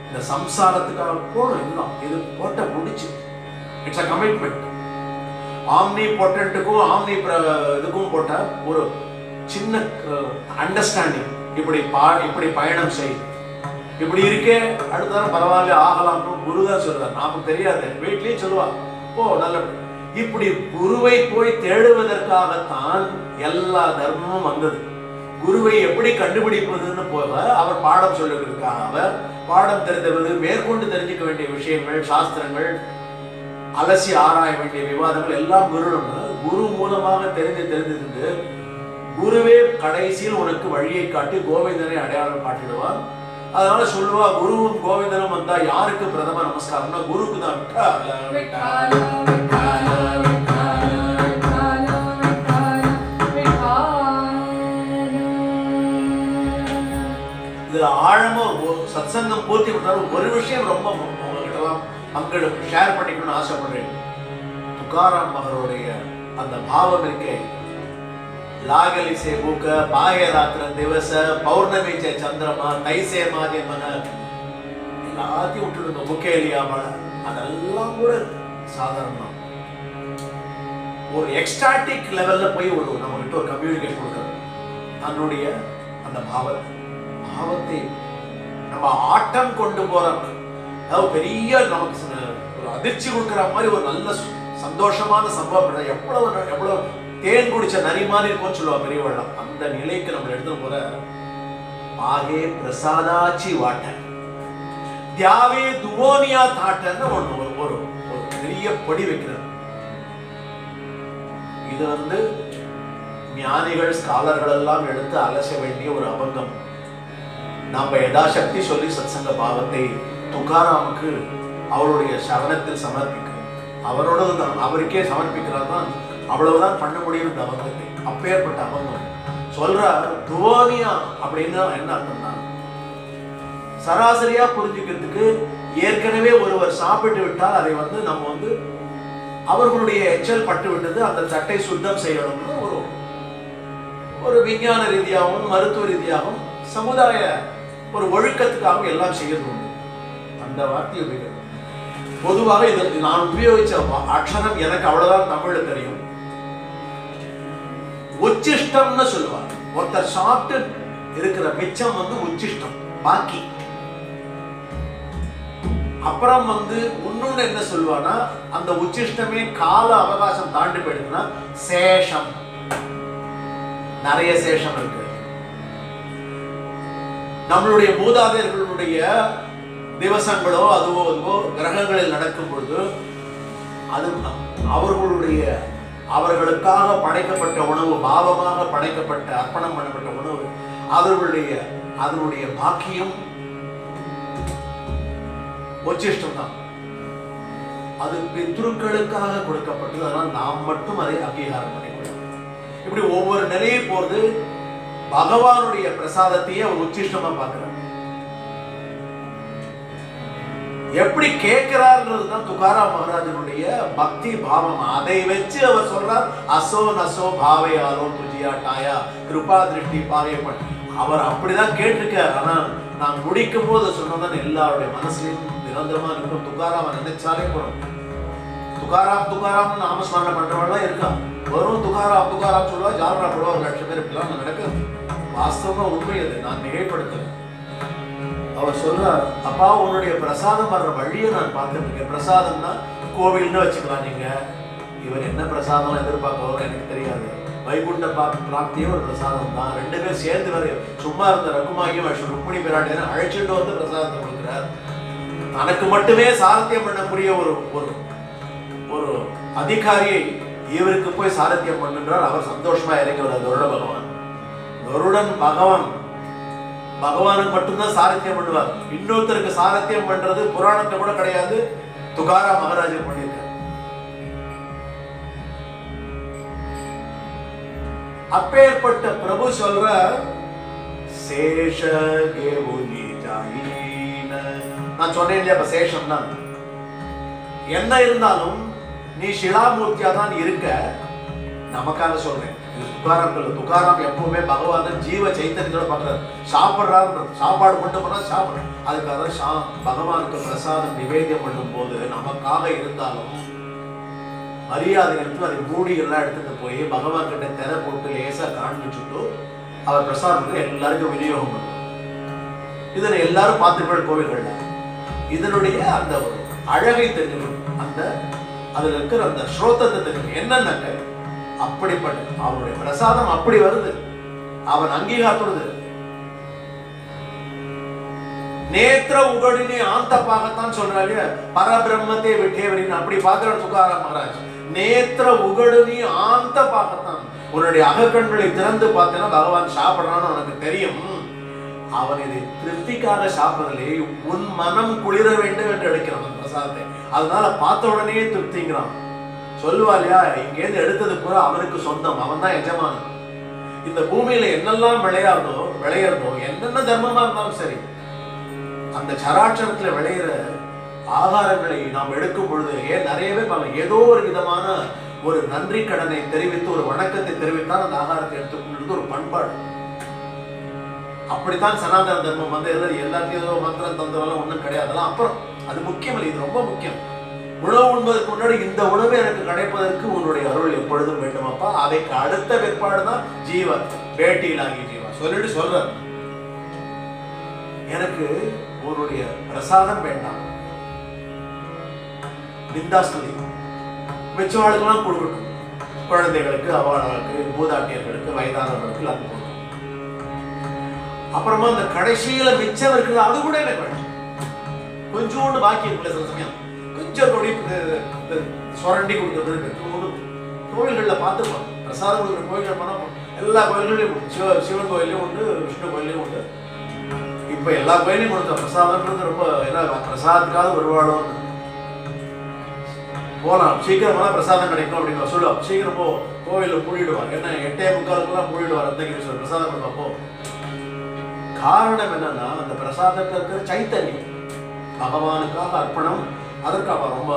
இந்த சம்சாரத்துக்காக போகணும். இதுதான், இது போட்ட முடிச்சு. It's a commitment. ஆம்னி பொட்டன்ட்டுக்கும் ஆம்னி இதுக்கும் போட்ட ஒரு சின்ன அண்டர்ஸ்டாண்டிங். இப்படி பயணம் செய், இப்படி இருக்கே, அடுத்ததான் பரவாயில்ல ஆகலாம்னு குருதான் சொல்றாரு. நமக்கு தெரியாது, வீட்லயே சொல்லுவா ஓ நல்லபடி. இப்படி குருவை போய் தேடுவதற்காகத்தான் எல்லா தர்மமும் வந்தது. குருவை எப்படி கண்டுபிடிப்பதுன்னு போக அவர் பாடம் சொல்லுவதற்காக, அவர் பாடம் தெரிந்தது, மேற்கொண்டு தெரிஞ்சுக்க வேண்டிய விஷயங்கள், சாஸ்திரங்கள், அலசி ஆராய வேண்டிய விவாதங்கள் எல்லாம் குரு மூலமாக தெரிந்திருந்து குருவே கடைசியில் உனக்கு வழியை காட்டி கோவிந்தனை அடையாளம் காட்டிடுவார். அதனால சொல்லுவா, குருவும் கோவிந்தனும் வந்தா யாருக்கு பிரதம நமஸ்காரம்னா குருக்கு தான். இதுல ஆழமா சத்சங்கம் பூர்த்தி பண்ணாலும் ஒரு விஷயம் ரொம்ப உங்ககிட்ட அங்க ஷேர் பண்ணிக்கணும்னு ஆசைப்படுறேன். துகாராம் மகருடைய அந்த பாவம் இருக்கே, लागली से भूख बाह्य रात्र दिवस पौर्णमी से चंद्रमा तैसे माजे मन எல்லாத்தையும் விட்டுடுங்க. முக்கேலியா மழை அதெல்லாம் கூட சாதாரணம். ஒரு எக்ஸ்டாட்டிக் லெவல்ல போய் நம்ம கிட்ட ஒரு கம்யூனிகேஷன் கொடுக்குறது. தன்னுடைய அந்த பாவத்தை நம்ம ஆட்டம் கொண்டு போறோம். அதாவது பெரிய நமக்கு ஒரு அதிர்ச்சி கொடுக்குற மாதிரி ஒரு நல்ல சந்தோஷமான சம்பவம். எவ்வளவு தேன் குடிச்ச நரி மாதிரி இருக்கும்னு சொல்லுவா பெரியவள்ளம். அந்த நிலைக்கு நம்ம எடுத்து போற ஆகே பிரசாதாச்சி வாட்ட தியாவே துவோனியா தாட்டன்னு ஒரு பெரிய பொடி வைக்கிறது. இது ஞானிகள் ஸ்காலர்கள் எல்லாம் எடுத்து அலச வேண்டிய ஒரு அபங்கம். நாம யதாசக்தி சொல்லி சத்சங்க பாவத்தை துகாராமுக்கு அவருடைய சரணத்தில் சமர்ப்பிக்கிறோம். அவரோடது தான், அவருக்கே சமர்ப்பிக்கிறார் தான். அவ்வளவுதான் பண்ண முடியும் இந்த அபங்கத்தை. அப்பேற்பட்ட அபங்கம் சொல்றார். துவோனியா அப்படின்னா என்ன அர்த்தம்னா, சராசரியா புரிஞ்சுக்கிறதுக்கு ஏற்கனவே ஒருவர் சாப்பிட்டு விட்டால் அதை நம்ம அவர்களுடைய எச்சல் பட்டு விட்டது, அந்த தட்டை சுத்தம் செய்யணும்னு ஒரு விஞ்ஞான ரீதியாகவும் மருத்துவ ரீதியாகவும் சமுதாய ஒரு ஒழுக்கத்துக்காகவும் எல்லாம் செய்யறது உண்டு. அந்த வார்த்தையை உபயோகிக்கிறது. பொதுவாக இது நான் உபயோகிச்ச அக்ஷரம் எனக்கு அவ்வளவுதான் தமிழ்ல தெரியும். உச்சிஷ்டம்னு சொல்லுவாங்க. ஒருத்தர் சாப்பிட்டு இருக்கிற மிச்சம் உச்சிஷ்டம், பாக்கி. அப்புறம் இன்னொன்னு என்ன சொல்லுவானா, அந்த உச்சிஷ்டமே கால அவகாசம் தாண்டி போயிடுதுன்னா சேஷம். நிறைய சேஷம் இருக்கு. நம்மளுடைய மூதாதையர்களுடைய திவசங்களோ அதுவோ கிரகங்களில் நடக்கும் பொழுது அது அவர்களுக்காக படைக்கப்பட்ட உணவு, பாவமாக படைக்கப்பட்ட அர்ப்பணம் பண்ணப்பட்ட உணவு, அதனுடைய பாக்கியம் உச்சிஷ்டம் தான். அது பித்ருக்களுக்காக கொடுக்கப்பட்டது. அதனால் நாம் மட்டும் அதை அங்கீகாரம் பண்ணிக்கொள்ளலாம். இப்படி ஒவ்வொரு நிலையை போது பகவானுடைய பிரசாதத்தையே அவர் உச்சிஷ்டமா பார்க்கிறார். எப்படி கேட்கிறார்ன்றதுதான் துகாராம் மகாராஜனுடைய பக்தி பாவம். அதை வச்சு அவர் சொல்றார், அசோ நசோ பாவே ஆலோ துஜியா டாயா கிருபா திருஷ்டி பாவே. அவர் அப்படிதான் கேட்டிருக்கார். ஆனா நான் முடிக்கும் போது சொன்னதான் எல்லாருடைய மனசுலையும் நிரந்தரமா இருக்கும். துகாராம நினைச்சாலே போறோம். துகாராம் நாமஸ்மரணம் பண்றவெல்லாம் இருக்கா. வரும் துகாராம் சொல்லுவா, ஜாலரா போடுவா, 1 லட்சம் பேர் இப்பெல்லாம் நடக்குது. வாஸ்தவமா உண்மை அது, நான் மிகைப்படுத்தல. அவர் சொல்றார், அப்பா உன்னுடைய பிரசாதம் வர்ற வழியை நான் பார்த்துருக்கேன். பிரசாதம்னா கோவில்னு வச்சுக்கலாம். நீங்க இவர் என்ன பிரசாதம் எதிர்பார்க்கவோ எனக்கு தெரியாது. வைகுண்ட பிராப்தியே ஒரு பிரசாதம் தான். 2 பேர் சேர்ந்து வர சும்மா இருந்த ரகுமாகியும் ருக்மிணி பிராட்டியை அழைச்சிட்டு பிரசாதத்தை கொடுக்கிறார். தனக்கு மட்டுமே சாரத்தியம் பண்ணக்கூடிய ஒரு அதிகாரியை இவருக்கு போய் சாரத்தியம் பண்ணுன்றார். அவர் சந்தோஷமா இறங்கி வர்றார். கருட பகவான், கருடன் பகவானுக்கு மட்டும்தான் சாரத்தியம் பண்ணுவார். இன்னொருத்தருக்கு சாரத்தியம் பண்றது புராணத்தை கூட கிடையாது. துகாராம் மகாராஜர் பண்ணியிருக்கார். அப்பேற்பட்ட பிரபு சொல்ற சேஷ கேவுனி ஜாயின. நான் சொன்னேன் இல்லையா, அப்ப சேஷம்னா என்ன இருந்தாலும் நீ ஷிலாமூர்த்தியா தான் இருக்க. நமக்காக சொல்றேன். துகாராம் எப்பவுமே பகவான ஜீவ சைத்தன்யத்தோட பார்க்கிறார். சாப்பாடு மட்டும் பண்ணா சாப்பிடுற, அதுக்காக பகவானுக்கு பிரசாதம் நிவேதியம் பண்ணும் போது நமக்காக இருந்தாலும் மரியாதை எடுத்து அதை மூடி எல்லாம் எடுத்துட்டு போய் பகவான் கிட்ட திரை போட்டு லேசா காண்பிச்சுட்டு அவர் பிரசாதத்தை எல்லாருக்கும் விநியோகம் பண்ணுவார். இதனை எல்லாரும் பார்த்துருப்பாரு கோவில்கள்ல. இதனுடைய அந்த ஒரு அழகை தெரிஞ்சுக்கணும். அதுல இருக்கிற அந்த ஸ்ரோதத்தை தெரிஞ்சுக்கணும். என்னன்னாக்க அப்படிப்பட்ட அவனுடைய பிரசாதம் அப்படி வருது. அவன் அங்கீகாரத்தோடு நேத்திர உகடினி ஆந்த பாகத்தான் சொல்றாங்க. பரபிரம்மத்தை விட்டேவரின் அப்படி பார்க்கிற துகாராம் மகாராஜ். நேத்திர உகடுனி ஆந்த பாகத்தான். உன்னுடைய அகக்கண்களை திறந்து பார்த்தேன்னா பகவான் சாப்பிடுறான்னு உனக்கு தெரியும். அவன் இதை திருப்திக்காக சாப்பிடலே, உன் மனம் குளிர வேண்டும் என்று எடுக்கிறான் பிரசாதத்தை. அதனால பார்த்த உடனே திருப்திங்கிறான். சொல்லுவா இல்லையா, இங்கேருந்து எடுத்தது பூரா அவனுக்கு சொந்தம், அவன் தான் எஜமானன். இந்த பூமியில என்னெல்லாம் விளையறதோ என்னென்ன தர்மமா இருந்தாலும் சரி, அந்த சராட்சரத்துல விளையிற ஆகாரங்களை நாம் எடுக்கும் பொழுது நிறையவே ஏதோ ஒரு விதமான ஒரு நன்றி கடனை தெரிவித்து ஒரு வணக்கத்தை தெரிவித்தால் அந்த ஆகாரத்தை எடுத்துக்கொள்வது ஒரு பண்பாடு. அப்படித்தான் சனாதன தர்மம் எல்லாத்தையும் ஏதோ மந்திரம் தந்திரம் ஒன்றும் கிடையாது. அதெல்லாம் அப்புறம், அது முக்கியம் இல்லை, இது ரொம்ப முக்கியம். உணவு உண்பதற்கு முன்னாடி இந்த உணவை எனக்கு கிடைப்பதற்கு உன்னுடைய அருள் எப்பொழுதும் வேண்டுமாப்பா, அதைக்கு அடுத்த பிற்பாடுதான் ஜீவன் பேட்டியிலாகி ஜீவா சொல்லிட்டு சொல்ற, எனக்கு உன்னுடைய பிரசாதம் வேண்டாம், நிந்தாஸ்துதி மிச்சவாளுக்கெல்லாம் கொடுக்கட்டும், குழந்தைகளுக்கு, அவளுக்கு, மூதாட்டியர்களுக்கு, வயதானவர்களுக்கு அது கொடுக்கணும். அப்புறமா அந்த கடைசியில மிச்சம் இருக்குது அது கூட எனக்கு வேணும். கொஞ்சோண்டு பாக்கி இருக்குல்ல, சில சமயம் கொஞ்சம் சுரண்டி கொடுக்கறது கோவில்கள்ல பார்த்துருப்போம். பிரசாதம் கொடுக்குற கோயில்கள் போனா எல்லா கோயில்களையும் சிவன் கோயிலையும் உண்டு, விஷ்ணு கோயிலையும் உண்டு. இப்ப எல்லா கோயிலையும் கொடுத்த பிரசாதம்ன்றது ரொம்ப பிரசாதத்துக்காக வருவாளோன்னு போலாம், சீக்கிரம் போனா பிரசாதம் கிடைக்கும் அப்படின்னு சொல்லுவாங்க. சீக்கிரம் போ, கோவில மூடிடுவாங்க. என்ன 8:45 மூடிடுவார் அந்தகிரி பிரசாதம் கொடுப்போ. காரணம் என்னன்னா, அந்த பிரசாதத்தில் இருக்கிற சைத்தன்யம் பகவானுக்காக அர்ப்பணம், அதற்கு அவன் ரொம்ப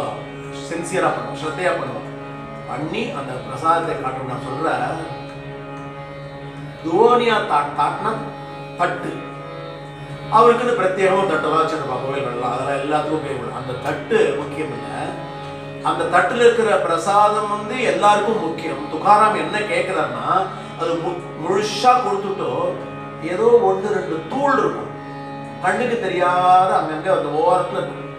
சின்சியரா பண்ணுவான், ஸ்ரத்தையா பண்ணுவான். பண்ணி அந்த பிரசாதத்தை காட்டும். நான் சொல்ற துவோனியா தாட்னா தட்டு, அவருக்குன்னு பிரத்யேகமா தட்டுலாம் வச்சிருப்பா கோவில்கள்லாம், அதெல்லாம் எல்லாத்துக்கும் உபயோகம். அந்த தட்டு முக்கியம் இல்லை, அந்த தட்டுல இருக்கிற பிரசாதம் எல்லாருக்கும் முக்கியம். துகாராம் என்ன கேட்கிறான்னா, அது முழுசா கொடுத்துட்டோ ஏதோ 1-2 தூள் இருக்கும், கண்ணுக்கு தெரியாத அங்கங்க அந்த ஓரத்துல இருக்கும்.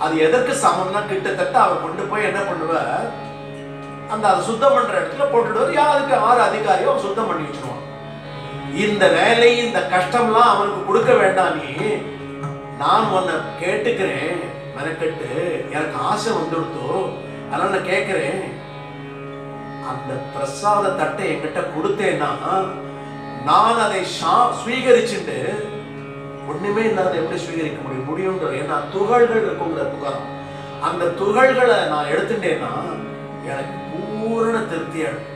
அது எதற்கு சமம்னா, கிட்டத்தட்ட அவர் கொண்டு போய் என்ன பண்ணுவ, அந்த அதை சுத்தம் பண்ற இடத்துல போட்டுடுவார். யாருக்கு 6 அதிகாரியோ அவன் சுத்தம் பண்ணி வச்சிருவான். இந்த வேலை, இந்த கஷ்டம்லாம் அவனுக்கு கொடுக்க வேண்டாம். நீ, நான் உன்னை கேட்டுக்கிறேன், மெனக்கெட்டு எனக்கு ஆசை வந்துடுத்தோ, அதனால நான் கேட்கிறேன், அந்த பிரசாத தட்டை என்கிட்ட கொடுத்தேன்னா நான் அதை ஸ்வீகரிச்சுட்டு ஒண்ணுமே இல்லாத எப்படி ஸ்வீகரிக்க முடியும்ன்ற, ஏன்னா துகள்கள் இருக்குங்கிற துகாரம், அந்த துகள்களை நான் எடுத்துட்டேன்னா எனக்கு பூரண திருப்தியாடும்.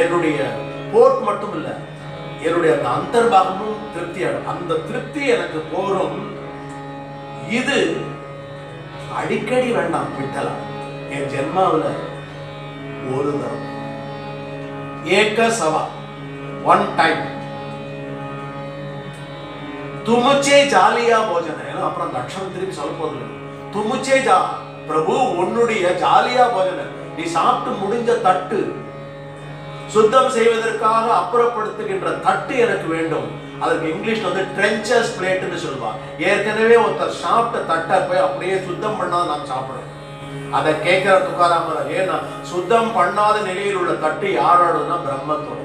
என்னுடைய போட் மட்டும் இல்ல, என்னுடைய அந்த அந்தர்பாகமும் திருப்தியாடும். அந்த திருப்தி எனக்கு போரும். இது அடிக்கடி வேண்டாம், விட்டலாம். என் ஜென்மாவில் ஒரு தரம், ஏக சவா, ஒன் டைம், துமுச்சே ஜாலியா போஜன. அப்புறம் அந்த அக்ஷரம் திருப்பி சொல்ல போது, துமுச்சே ஜா பிரபு, உன்னுடைய ஜாலியா போஜன, நீ சாப்பிட்டு முடிஞ்ச தட்டு, சுத்தம் செய்வதற்காக அப்புறப்படுத்துகின்ற தட்டு எனக்கு வேண்டும். அதுக்கு இங்கிலீஷ்ல ட்ரென்ச்சர்ஸ் பிளேட்னு சொல்லுவாங்க. ஏற்கனவே ஒருத்தர் சாப்பிட்ட தட்டை போய் அப்படியே சுத்தம் பண்ணாத நாம் சாப்பிடுறோம். அதை கேட்கிற துகாராமர், ஏன்னா சுத்தம் பண்ணாத நிலையில் உள்ள தட்டு யாரோடதுன்னா பிரம்மத்தோட,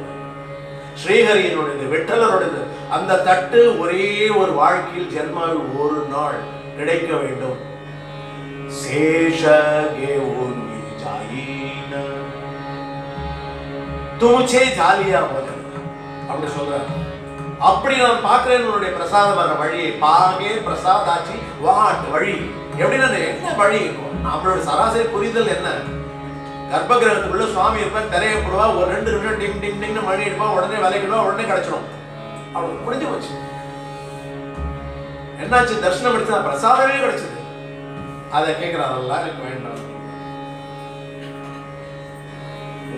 ஸ்ரீஹரியினுடையது, விட்டலருடையது. அந்த தட்டு ஒரே ஒரு வாழ்க்கையில் ஜென்மாவில் ஒரு நாள் கிடைக்க வேண்டும். துமுச்சே ஜாலியா போஜன அப்படி சொல்ற. அப்படி நான் பார்க்கிறேன் உன்னுடைய பிரசாதம் வர வழியை. பாகே பிரசாதாச்சி வாட் வழி, எப்படின்னா என்ன வழி இருக்கும்? நம்மளோட சராசரி புரிதல் என்ன? கர்ப்ப கிரகத்துக்குள்ள சுவாமி இருப்பார், திரைய போடுவா, ஒரு 2 நிமிஷம் டிங் டிங் டிங்னு மணி எடுப்பா, உடனே விலைக்கிடுவா, உடனே கிடைச்சிடும். அவளுக்கு முடிஞ்சு போச்சு. என்னாச்சு? தர்ஷனம் அடிச்சா பிரசாதமே கிடைச்சது. அதை கேட்கிறாரல்ல, எனக்கு வேண்டாம்.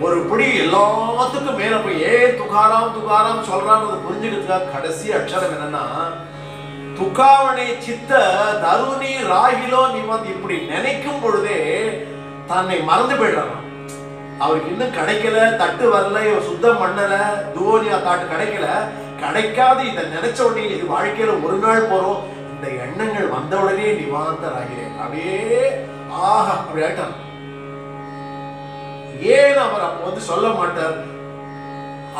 ஒரு பிடி எல்லாத்துக்கும் மேல போய் துகாராம் துகாராம் சொல்றான்னு புரிஞ்சுக்கிறதுக்காக கடைசி அக்ஷரம் என்னன்னா, துகாவனை சித்த தருணி ராகிலோ. நீ இப்படி நினைக்கும் பொழுதே தன்னை மறந்து போயிடுறான். அவருக்கு இன்னும் கிடைக்கல, தட்டு வரல, சுத்தம் பண்ணல, துவோனியா தாட்டு கிடைக்கல. கிடைக்காது இதை நினைச்ச உடனே இது வாழ்க்கையில ஒரு நாள் போறோம், இந்த எண்ணங்கள் வந்த உடனே நிவாந்தர் ஆகிறேன். அப்படியே ஆஹா அப்படி ஆயிட்டான். ஏன் அவர் அப்ப சொல்ல மாட்டார்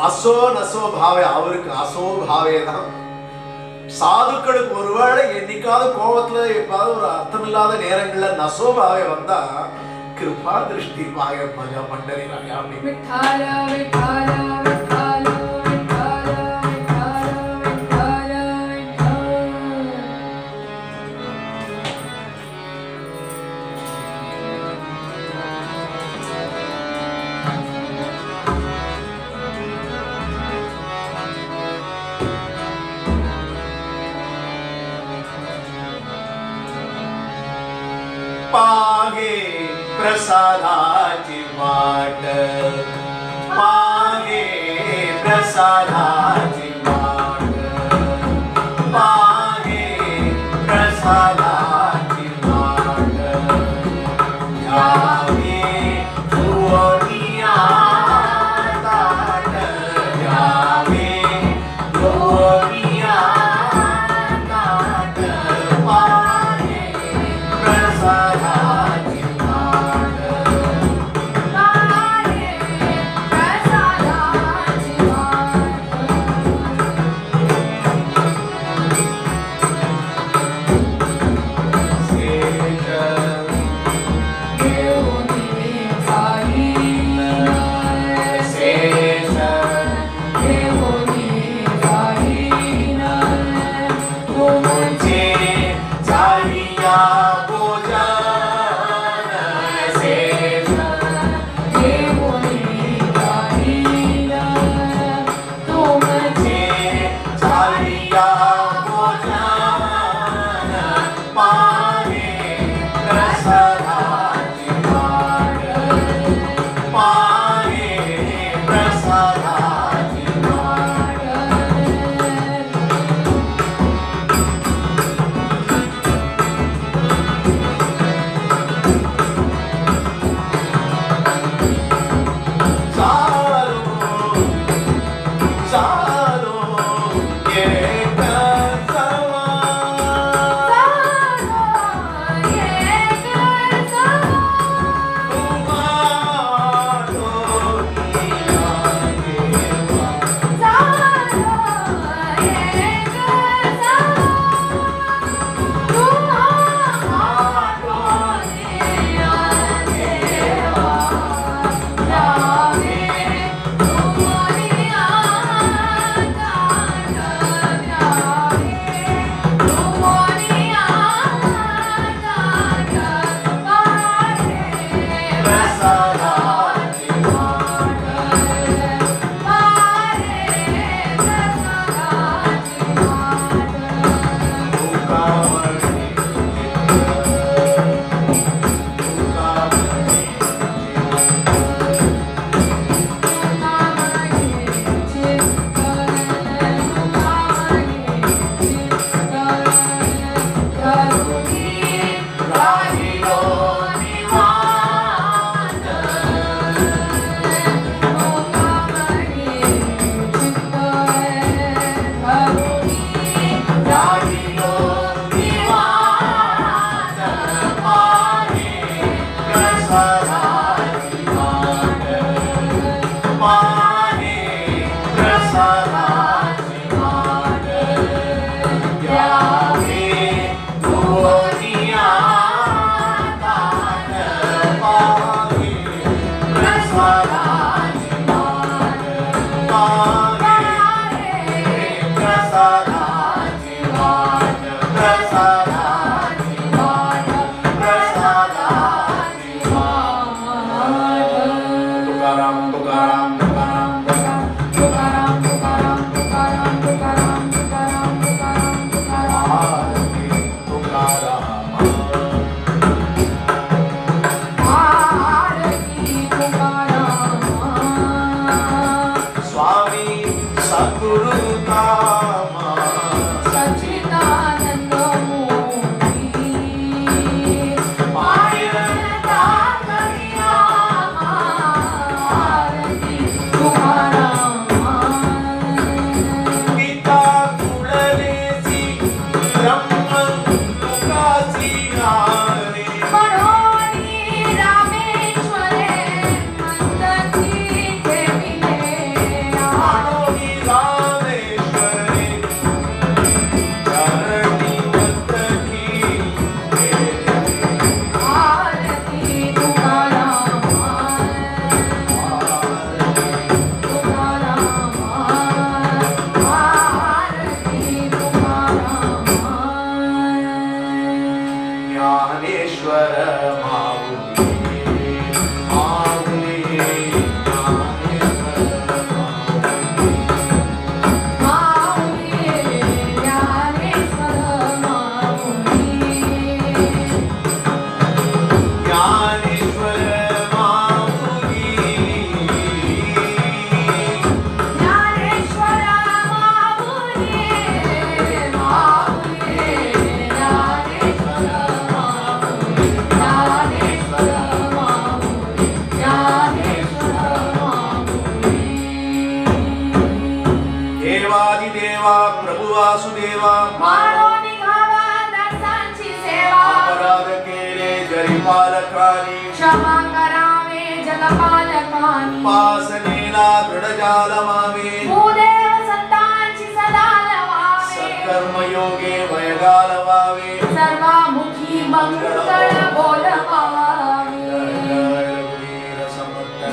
அசோ நசோ பாவே? அவருக்கு அசோ பாவே தான். சாதுக்களுக்கு ஒருவேளை என்னைக்காவது கோபத்துல எப்பாவது ஒரு அர்த்தமில்லாத நேரங்கள்ல நசோ பாவே வந்தா, கிருபா திருஷ்டி பாய மஜா பண்டரி ராயா प्रसादाची वाट पाहे प्रसादाची वाट यावे तुवनिया ताट यावे तुवनिया ताट पाहे प्रसादाची वाट पाहे प्रसादाची वाट सेज घेऊन जाईन सेज घेऊन जाईन तुमचे चालिया भोजन सेज घेऊन जाईन तुमचे चालिया भोजन पाहे प्रसादाची वाट पाहे प्रसादाची वाट चालो एक सवा प्रसादाची राहिलो निवांत राहिलो निवांत पाहे प्रसादाची वाट पाहे प्रसादाची वाट यावे तुवनिया ताट पाहे प्रसादाची वाट पाहे प्रसादाची वाट प्रसादाची वाट प्रसादाची वाट तुकाराम तुकाराम तुकाराम आरती तुकाराम आरती तुकाराम पालकानी उपासनेला दृढजालमावे भूदेव संतांची सदा नवावे सत्कर्मयोगे वयगालवावे सर्वामुखी मंगळ बोलवावे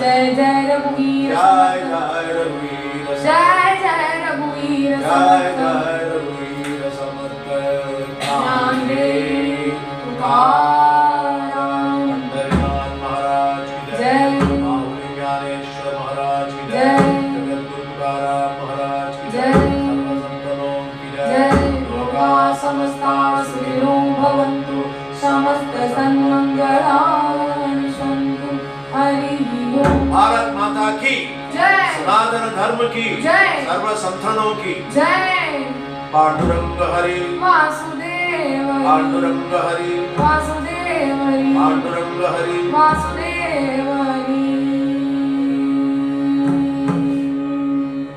जय जय रघुवीर जय जय रघुवीर जय जय रघुवीर जय समर्थ जय रघुवीर समर्थ नामदेव तुकाराम पंढरीनाथ महाराज की जय माऊली ज्ञानेश्वर महाराज की जय जगद्गुरु तुकाराम महाराज की जय सर्व संतों की जय लोका समस्ता सुखिनो भवन्तु समस्त सन्मंगलानि सन्तु हरि ओम भारत माता की जय सनातन धर्म की जय सर्व संतों की जय पांडुरंग हरि वासुदेव पांडुरंग हरि वासुदेव पांडुरंग हरि वासुदेव